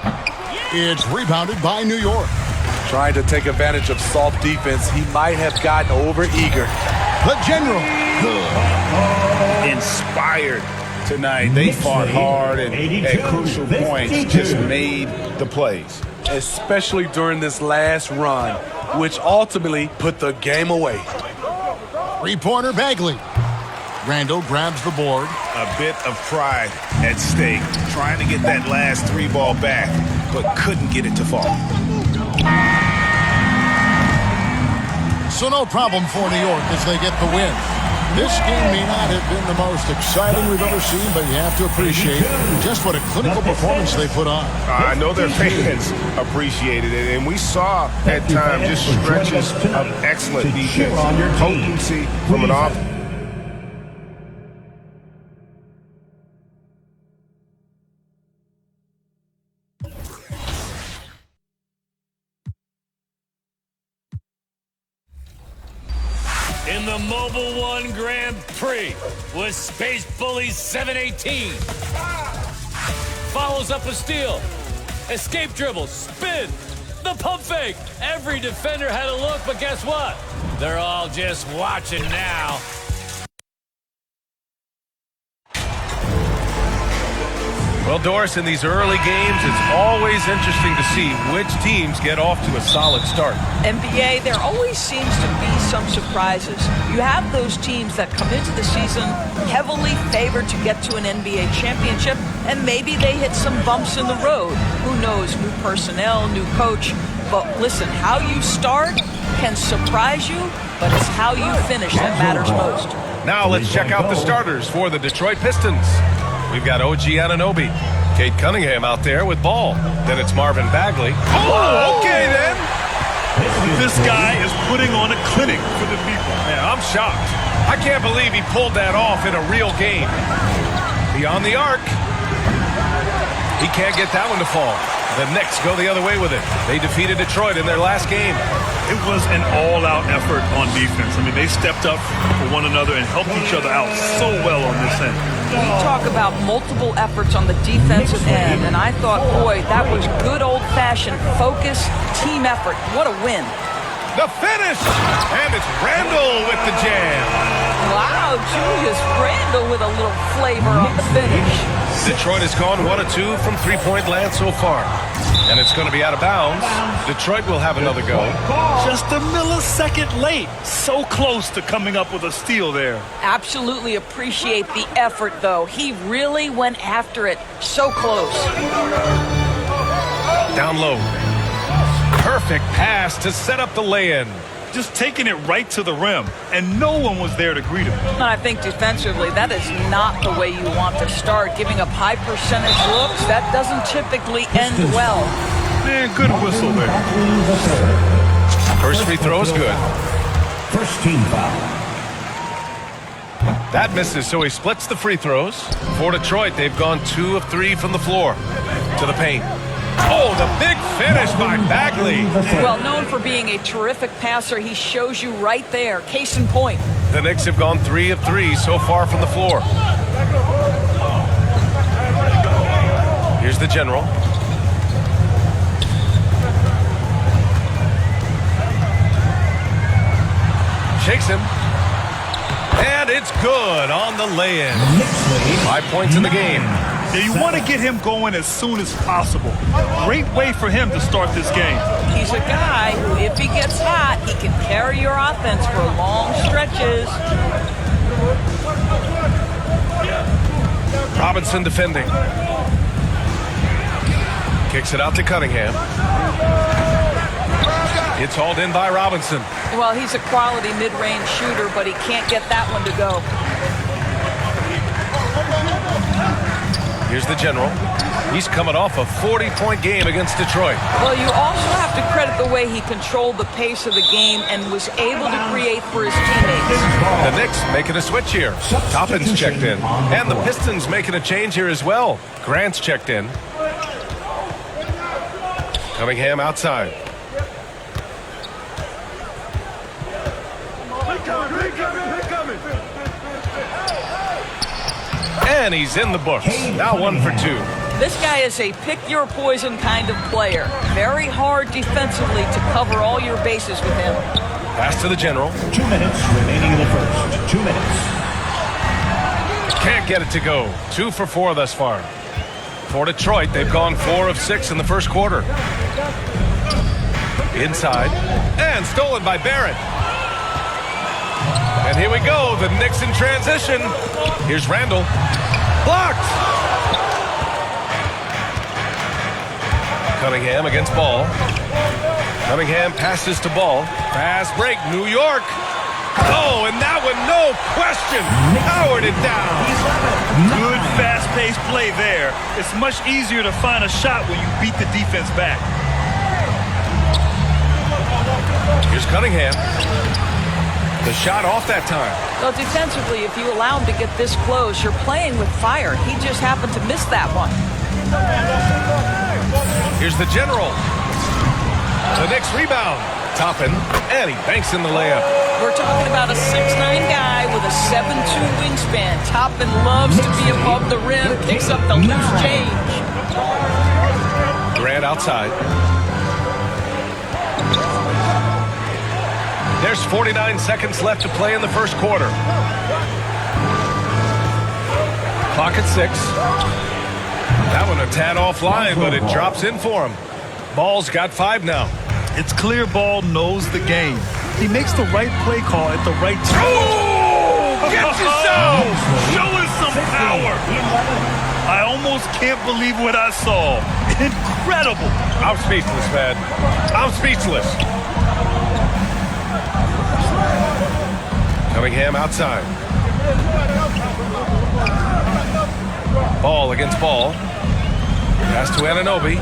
It's rebounded by New York. Trying to take advantage of soft defense. He might have gotten over-eager. The General. Inspired tonight. They fought hard and at crucial points just made the plays. Especially during this last run, which ultimately put the game away. 3-pointer Bagley. Randall grabs the board. A bit of pride at stake. Trying to get that last 3-ball back, but couldn't get it to fall. So no problem for New York as they get the win. This game may not have been the most exciting we've ever seen, but you have to appreciate just what a clinical performance they put on. I know their fans appreciated it, and we saw at times just stretches of excellent defense, potency from an offense. In the Mobile One Grand Prix with Space Bully 718. Follows up a steal. Escape dribble. Spin. The pump fake. Every defender had a look, but guess what? They're all just watching now. Well, Doris, in these early games, it's always interesting to see which teams get off to a solid start. NBA, there always seems to be some surprises. You have those teams that come into the season heavily favored to get to an NBA championship, and maybe they hit some bumps in the road. Who knows? New personnel, new coach. But listen, how you start can surprise you, but it's how you finish that matters most. Now let's check out the starters for the Detroit Pistons. We've got OG Anunoby. Cade Cunningham out there with ball. Then it's Marvin Bagley. Oh, okay then. This guy is putting on a clinic for the people. Yeah, I'm shocked. I can't believe he pulled that off in a real game. Beyond the arc. He can't get that one to fall. The Knicks go the other way with it. They defeated Detroit in their last game. It was an all-out effort on defense. I mean, they stepped up for one another and helped each other out so well on this end. We talk about multiple efforts on the defensive end, and I thought, boy, that was good old-fashioned focus, team effort. What a win. The finish! And it's Randle with the jam. Wow, Julius Randle with a little flavor on the finish. Detroit has gone 1 of 2 from three-point land so far. And it's going to be out of bounds. Detroit will have another go. Just a millisecond late. So close to coming up with a steal there. Absolutely appreciate the effort, though. He really went after it. So close. Down low. Perfect pass to set up the lay-in. Just taking it right to the rim, and no one was there to greet him. And I think defensively, that is not the way you want to start. Giving up high percentage looks, that doesn't typically end well. Man, good whistle there. First free throw is good. First team foul. That misses, so he splits the free throws. For Detroit, they've gone 2 of 3 from the floor to the paint. Oh, the big finish by Bagley. Well known for being a terrific passer. He shows you right there. Case in point. The Knicks have gone 3 of 3 so far from the floor. Here's the general. Shakes him. And it's good on the lay-in. 5 points in the game. Yeah, you want to get him going as soon as possible. Great way for him to start this game. He's a guy who, if he gets hot, he can carry your offense for long stretches. Robinson defending. Kicks it out to Cunningham. It's hauled in by Robinson. Well, he's a quality mid-range shooter, but he can't get that one to go. Here's the general. He's coming off a 40-point game against Detroit. Well, you also have to credit the way he controlled the pace of the game and was able to create for his teammates. The Knicks making a switch here. Toppin's checked in. And the Pistons making a change here as well. Grant's checked in. Cunningham outside. And he's in the books. Now 1 for 2. This guy is a pick-your-poison kind of player. Very hard defensively to cover all your bases with him. Pass to the general. 2 minutes remaining in the first. 2 minutes. Can't get it to go. 2 for 4 thus far. For Detroit, they've gone 4 of 6 in the first quarter. Inside. And stolen by Barrett. And here we go. The Knicks in transition. Here's Randle. Blocked! Cunningham against Ball. Cunningham passes to Ball. Fast break, New York. Oh, and that one, no question, powered it down. Good fast-paced play there. It's much easier to find a shot when you beat the defense back. Here's Cunningham. The shot off that time. Well, defensively, if you allow him to get this close, you're playing with fire. He just happened to miss that one. Here's the general. The Knicks rebound. Toppin, and he banks in the layup. We're talking about a 6'9" guy with a 7'2" wingspan. Toppin loves to be above the rim, picks up the loose change. Grant outside. There's 49 seconds left to play in the first quarter. Clock at 6. That one a tad offline, but it drops in for him. Ball's got 5 now. It's clear Ball knows the game. He makes the right play call at the right time. Oh! Get yourself! Show us some power! I almost can't believe what I saw. incredible. I'm speechless, man. I'm speechless. Cunningham outside. Ball against ball. Pass to Anunoby.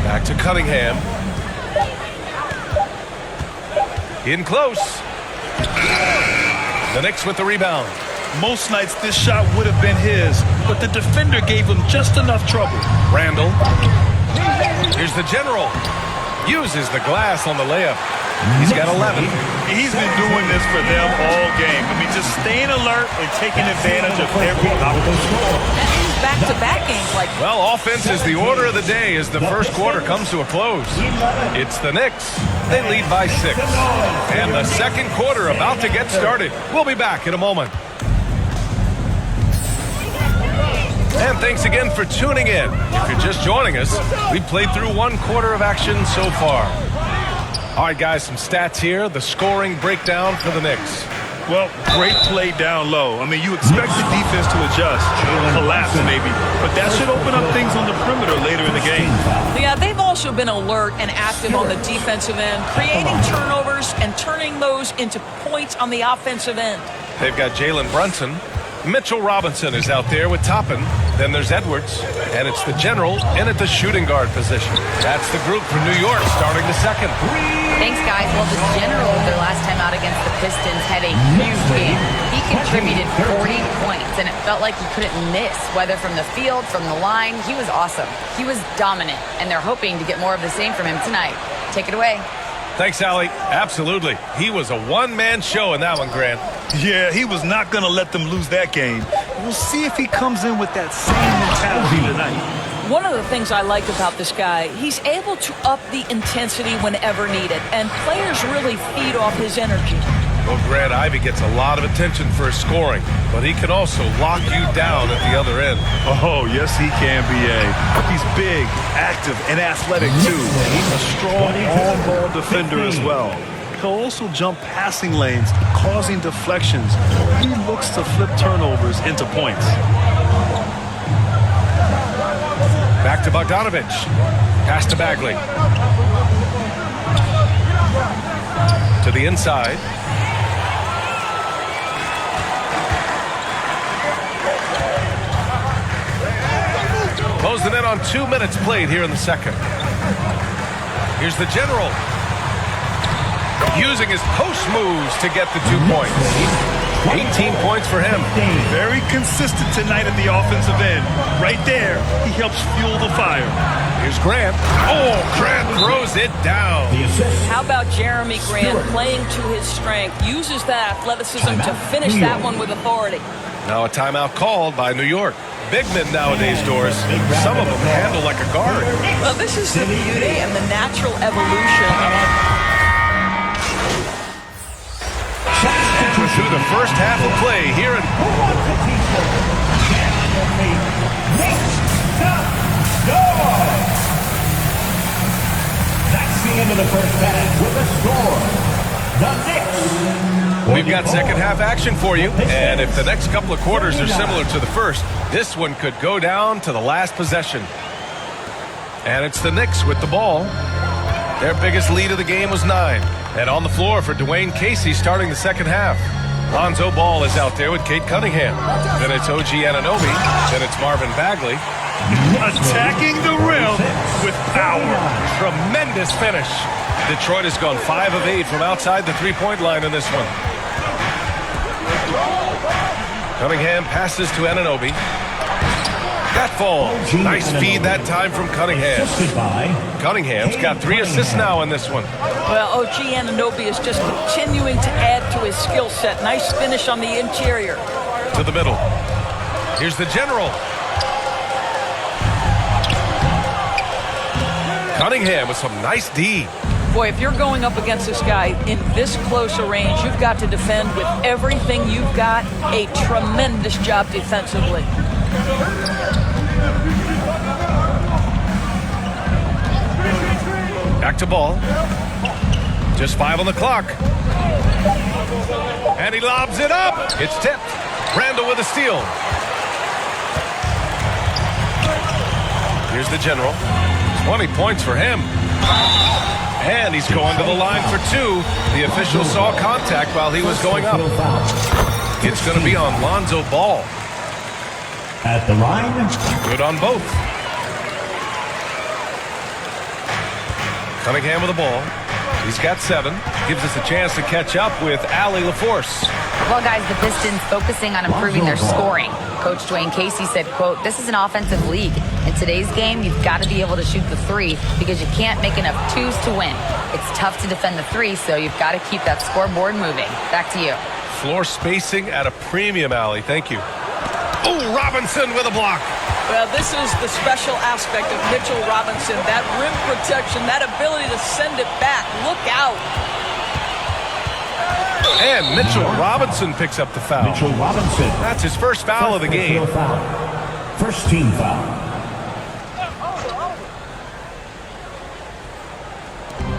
Back to Cunningham. In close. The Knicks with the rebound. Most nights this shot would have been his, but the defender gave him just enough trouble. Randall. Here's the general. Uses the glass on the layup. He's got 11. He's been doing this for them all game. I mean, just staying alert and taking advantage of every opportunity. Back-to-back games like that. Well, offense is the order of the day as the first quarter comes to a close. It's the Knicks. They lead by 6. And the second quarter about to get started. We'll be back in a moment. And thanks again for tuning in. If you're just joining us, we've played through one quarter of action so far. All right, guys, some stats here. The scoring breakdown for the Knicks. Well, great play down low. I mean, you expect the defense to adjust, collapse maybe, but that should open up things on the perimeter later in the game. Yeah, they've also been alert and active on the defensive end, creating turnovers and turning those into points on the offensive end. They've got Jalen Brunson. Mitchell Robinson is out there with Toppin. Then there's Edwards, and it's the general in at the shooting guard position. That's the group from New York starting the second. Thanks, guys. Well, the general, their last time out against the Pistons, had a huge game. He contributed 40 points, and it felt like he couldn't miss, whether from the field, from the line. He was awesome. He was dominant, and they're hoping to get more of the same from him tonight. Take it away. Thanks, Allie. Absolutely. He was a one-man show in that one, Grant. Yeah, he was not going to let them lose that game. We'll see if he comes in with that same mentality tonight. One of the things I like about this guy, he's able to up the intensity whenever needed, and players really feed off his energy. Well, Grant, Ivy gets a lot of attention for his scoring, but he can also lock you down at the other end. Oh, yes, he can, B.A. He's big, active, and athletic, too. A strong on-ball defender as well. He'll also jump passing lanes, causing deflections. He looks to flip turnovers into points. Back to Bogdanovich. Pass to Bagley. To the inside. Closing in on 2 minutes played here in the second. Here's the general. Using his post moves to get the 2 points. 18 points for him. Very consistent tonight at the offensive end. Right there, he helps fuel the fire. Here's Grant. Oh, Grant throws it down. How about Jeremy Grant playing to his strength, uses that athleticism to finish that one with authority. Now a timeout called by New York. Big men nowadays, Doris. Some of them handle like a guard. Well, this is the beauty and the natural evolution. Through the first half of play here in... That's the end of the first half with a score. The Knicks. We've got second half action for you, and if the next couple of quarters are similar to the first, this one could go down to the last possession. And it's the Knicks with the ball. Their biggest lead of the game was 9. And on the floor for Dwayne Casey starting the second half. Lonzo Ball is out there with Kate Cunningham. Then it's OG Anunoby. Then it's Marvin Bagley. Attacking the rim with power. Tremendous finish. Detroit has gone 5 of 8 from outside the three-point line in this one. Cunningham passes to Anunoby. That falls. Nice feed that time from Cunningham. Cunningham's got 3 assists now in this one. Well, OG Anunoby is just continuing to add to his skill set. Nice finish on the interior. To the middle. Here's the general. Cunningham with some nice D. Boy, if you're going up against this guy in this close a range, you've got to defend with everything you've got. A tremendous job defensively. Back to Ball. Just 5 on the clock. And he lobs it up. It's tipped. Randall with a steal. Here's the general. 20 points for him. And he's going to the line for 2. The official saw contact while he was going up. It's going to be on Lonzo Ball. At the line. Good on both. Cunningham with the ball. He's got 7. Gives us a chance to catch up with Allie LaForce. Well, guys, the Pistons focusing on improving their scoring. Coach Dwayne Casey said, quote, "This is an offensive league. In today's game, you've got to be able to shoot the 3 because you can't make enough 2s to win. It's tough to defend the 3, so you've got to keep that scoreboard moving." Back to you. Floor spacing at a premium, Allie. Thank you. Oh, Robinson with a block. Well, this is the special aspect of Mitchell Robinson. That rim protection, that ability to send it back. Look out. And Mitchell Robinson picks up the foul. Mitchell Robinson. That's his first foul of the game. First team foul.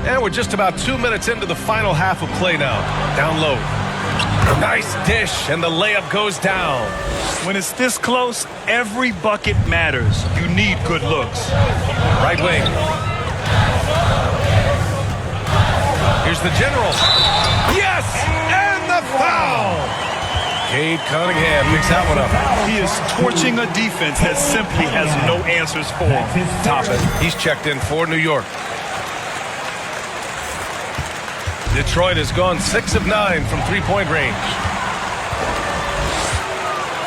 And we're just about 2 minutes into the final half of play now. Down low. Nice dish, and the layup goes down. When it's this close, every bucket matters. You need good looks. Right wing. Here's the general. Yes! And the foul! Cade Cunningham picks that one up. He is torching a defense that simply has no answers for him. Toppin, he's checked in for New York. Detroit has gone 6 of 9 from three-point range.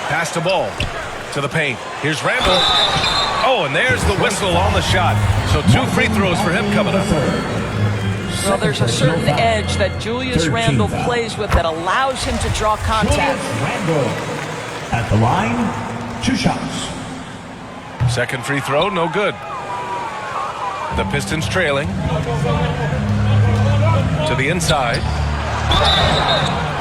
Pass the ball to the paint. Here's Randall. Oh, and there's the whistle on the shot. So 2 free throws for him coming up. Well, there's a certain edge that Julius Randle plays with that allows him to draw contact. Randle. At the line, 2 shots. Second free throw, no good. The Pistons trailing. To the inside.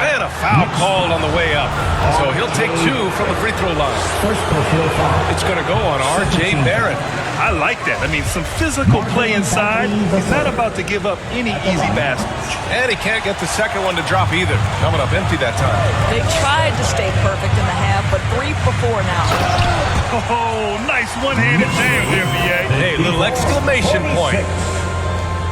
And a foul called on the way up. So he'll take 2 from the free throw line. First personal foul. It's going to go on R.J. Barrett. I like that. I mean, some physical play inside. He's not about to give up any easy baskets. And he can't get the second one to drop either. Coming up empty that time. They tried to stay perfect in the half, but 3 for 4 now. Oh, nice one-handed jam there, B.A. Hey, little exclamation point.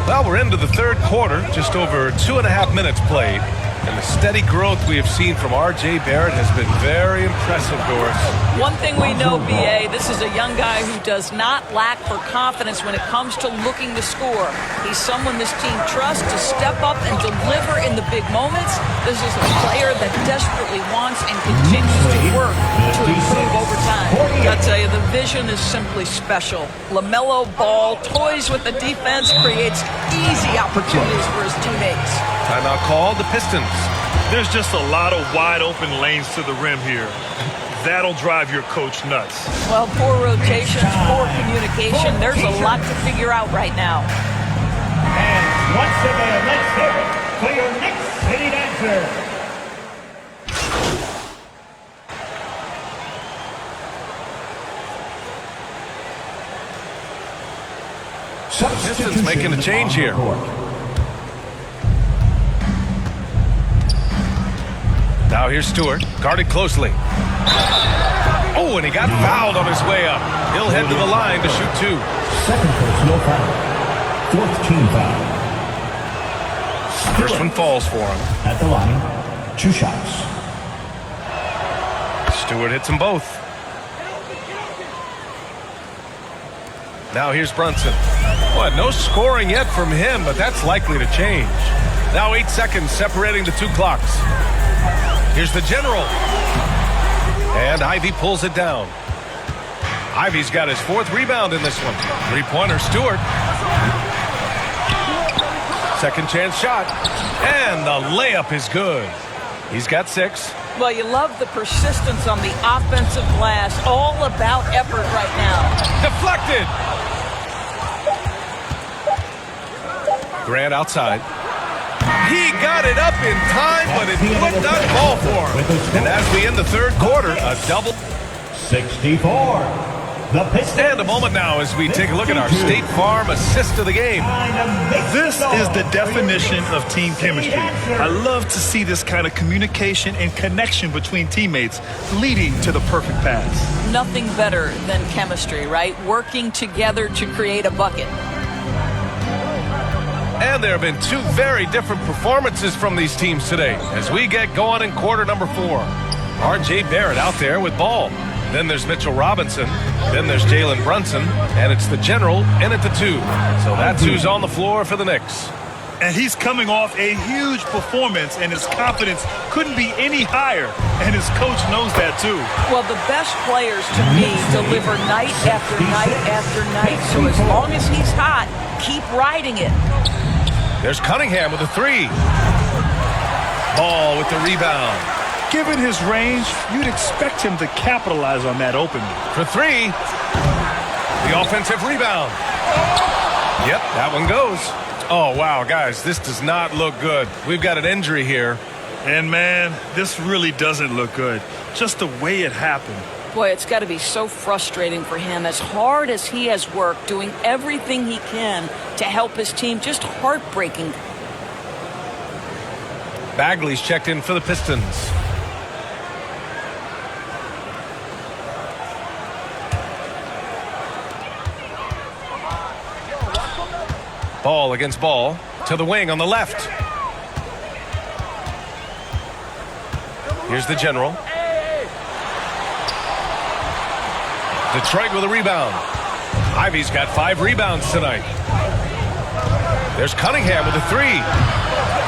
Well, we're into the third quarter, just over 2.5 minutes played. And the steady growth we have seen from R.J. Barrett has been very impressive, Doris. One thing we know, B.A., this is a young guy who does not lack for confidence when it comes to looking to score. He's someone this team trusts to step up and deliver in the big moments. This is a player that desperately wants and continues to work to improve over time. I tell you, the vision is simply special. LaMelo Ball toys with the defense, creates easy opportunities for his teammates. Timeout called, the Pistons. There's just a lot of wide open lanes to the rim here. That'll drive your coach nuts. Well, poor rotations, poor communication. There's a lot to figure out right now. And once again, let's hear it for your Knicks City Dancer. Pistons making a change here. Now here's Stewart, guarded closely. Oh, and he got fouled on his way up. He'll head to the line to shoot 2. Second personal foul. Fourth team foul. First one falls for him. At the line, 2 shots. Stewart hits them both. Now here's Brunson. Well, no scoring yet from him, but that's likely to change. Now 8 seconds separating the 2 clocks. Here's the general. And Ivy pulls it down. Ivy's got his 4th rebound in this one. 3-pointer, Stewart. Second chance shot. And the layup is good. He's got 6. Well, you love the persistence on the offensive glass. All about effort right now. Deflected. Grant outside. He got it up in time, but it would not fall for him. And as we end the third quarter, a double. 64. the Pistons. And a moment now as we take a look at our State Farm assist of the game. This is the definition of team chemistry. I love to see this kind of communication and connection between teammates leading to the perfect pass. Nothing better than chemistry, right? Working together to create a bucket. And there have been two very different performances from these teams today as we get going in quarter number 4. R.J. Barrett out there with ball. Then there's Mitchell Robinson. Then there's Jalen Brunson. And it's the general in at the 2. So that's who's on the floor for the Knicks. And he's coming off a huge performance, and his confidence couldn't be any higher. And his coach knows that, too. Well, the best players, to me, deliver night after night after night. So as long as he's hot, keep riding it. There's Cunningham with a 3. Ball with the rebound. Given his range, you'd expect him to capitalize on that opening. For 3. The offensive rebound. Yep, that one goes. Oh, wow, guys, this does not look good. We've got an injury here. And, man, this really doesn't look good. Just the way it happened. Boy, it's got to be so frustrating for him. As hard as he has worked, doing everything he can to help his team, just heartbreaking. Bagley's checked in for the Pistons. Ball against ball to the wing on the left. Here's the general. Detroit with a rebound. Ivy's got 5 rebounds tonight. There's Cunningham with a 3.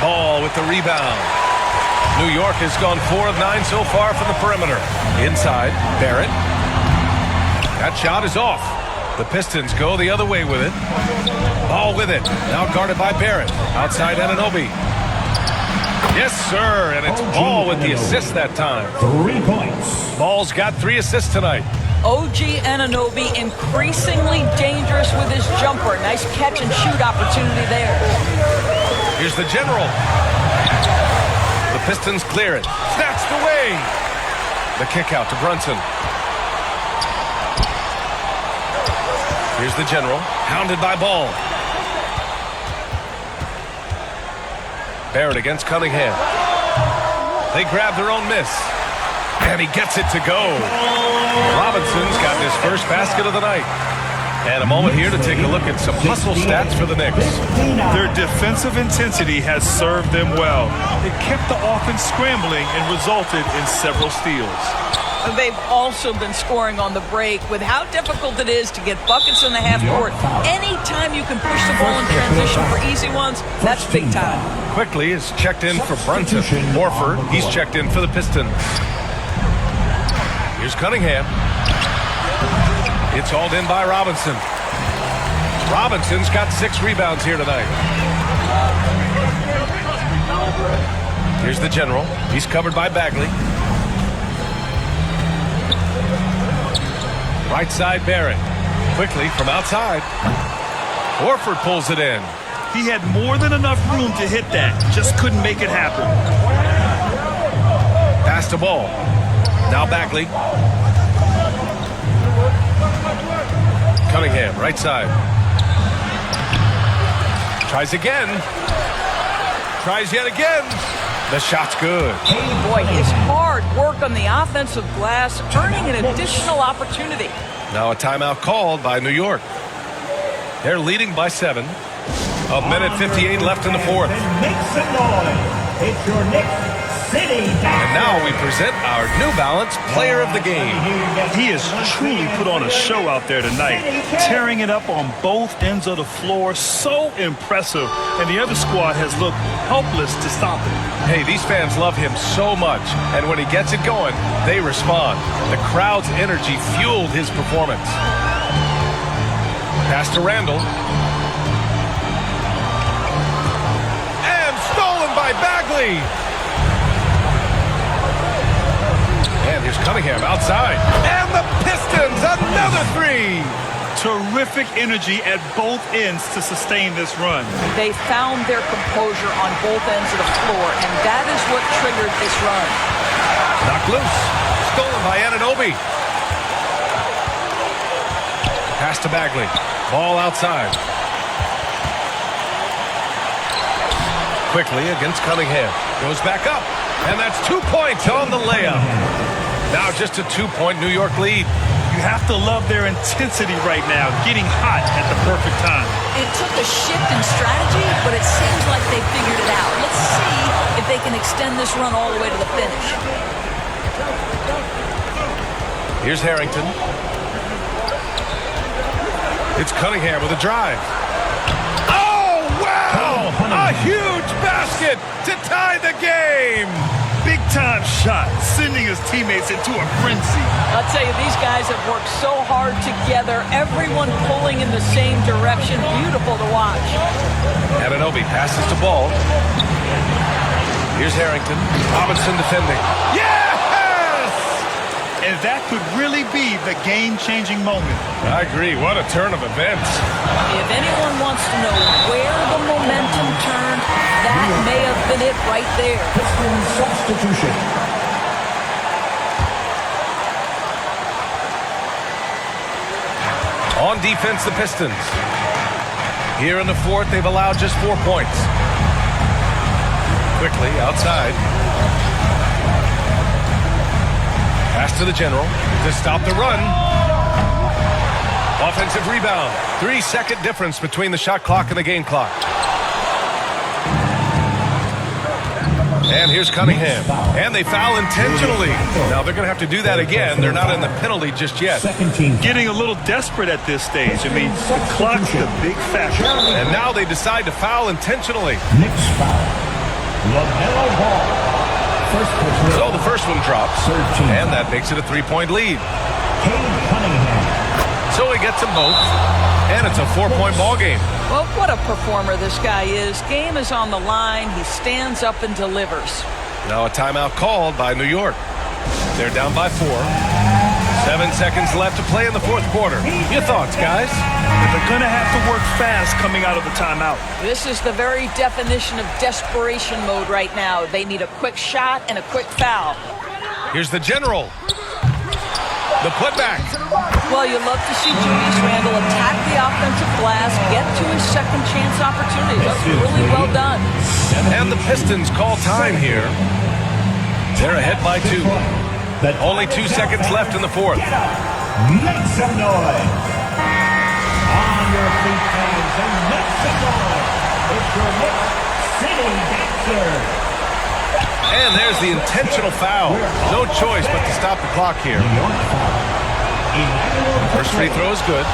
Ball with the rebound. New York has gone 4 of 9 so far from the perimeter. Inside, Barrett. That shot is off. The Pistons go the other way with it. Ball with it. Now guarded by Barrett. Outside Anunoby. Yes, sir. And it's Ball with the assist that time. 3 points. Ball's got 3 assists tonight. OG Anunoby increasingly dangerous with his jumper. Nice catch and shoot opportunity there. Here's the general. The Pistons clear it. Snatched away. The kick out to Brunson. Here's the general. Hounded by Ball. Barrett against Cunningham. They grab their own miss. And he gets it to go. Robinson's got his first basket of the night. And a moment here to take a look at some hustle stats for the Knicks. Their defensive intensity has served them well. It kept the offense scrambling and resulted in several steals. They've also been scoring on the break. With how difficult it is to get buckets in the half court, anytime you can push the ball in transition for easy ones, that's big time. Quickly is checked in for Brunson. Horford, he's checked in for the Pistons. Here's Cunningham. It's hauled in by Robinson. Robinson's got 6 rebounds here tonight. Here's the general. He's covered by Bagley. Right side, Barrett. Quickly from outside. Horford pulls it in. He had more than enough room to hit that. Just couldn't make it happen. Pass the ball. Now Bagley. Cunningham, right side. Tries again. Tries yet again. The shot's good. Boy, his hard work on the offensive glass, earning an additional opportunity. Now a timeout called by New York. They're leading by 7. A minute 58 left in the fourth. Make some noise. It's your Knicks City. And now we present our New Balance Player of the Game. He has truly put on a show out there tonight, tearing it up on both ends of the floor. So impressive. And the other squad has looked helpless to stop him. Hey, these fans love him so much. And when he gets it going, they respond. The crowd's energy fueled his performance. Pass to Randall. And stolen by Bagley. And here's Cunningham outside. And the Pistons, another 3. Terrific energy at both ends to sustain this run. They found their composure on both ends of the floor, and that is what triggered this run. Knocked loose. Stolen by Anunoby. Pass to Bagley. Ball outside. Quickly against Cunningham. Goes back up. And that's 2 points on the layup. Now just a 2-point New York lead. You have to love their intensity right now, getting hot at the perfect time. It took a shift in strategy, but it seems like they figured it out. Let's see if they can extend this run all the way to the finish. Here's Harrington. It's Cunningham with a drive. Oh, wow! A huge basket to tie the game! Big-time shot, sending his teammates into a frenzy. I'll tell you, these guys have worked so hard together, everyone pulling in the same direction. Beautiful to watch. Anunoby passes to Ball. Here's Harrington. Robinson defending. Yes! And that could really be the game-changing moment. I agree. What a turn of events. If anyone wants to know where the momentum turned, that may have been it right there. Substitution. On defense, the Pistons. Here in the fourth, they've allowed just 4 points. Quickly, outside. Pass to the general to stop the run. Offensive rebound. 3-second difference between the shot clock and the game clock. And here's Cunningham. And they foul intentionally. Now they're going to have to do that again. They're not in the penalty just yet. Getting a little desperate at this stage. I mean, the clock's the big factor. And now they decide to foul intentionally. Knicks foul. LaMelo Ball. So the first one drops, and that makes it a 3-point lead. So he gets them both, and it's a 4-point ball game. Well, what a performer this guy is. Game is on the line. He stands up and delivers. Now a timeout called by New York. They're down by 4. 7 seconds left to play in the fourth quarter. Your thoughts, guys? They're going to have to work fast coming out of the timeout. This is the very definition of desperation mode right now. They need a quick shot and a quick foul. Here's the general. The putback. Well, you love to see Julius Randle attack the offensive glass, get to his second chance opportunity. That's really well done. And the Pistons call time here. They're ahead by 2. Only 2 seconds left in the fourth. Make some noise. On your feet, fans, and make some noise. It's your Knicks City Dancer. And there's the intentional foul. No choice but to stop the clock here. First free throw is good,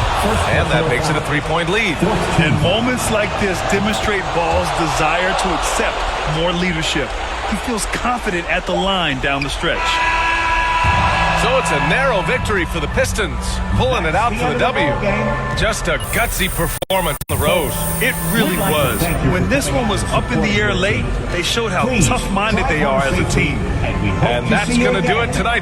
and that makes it a 3-point lead. And moments like this demonstrate Ball's desire to accept more leadership. He feels confident at the line down the stretch. So it's a narrow victory for the Pistons, pulling it out for the W. Just a gutsy performance on the road. It really was. When this one was up in the air late, they showed how tough-minded they are as a team. And that's going to do it tonight.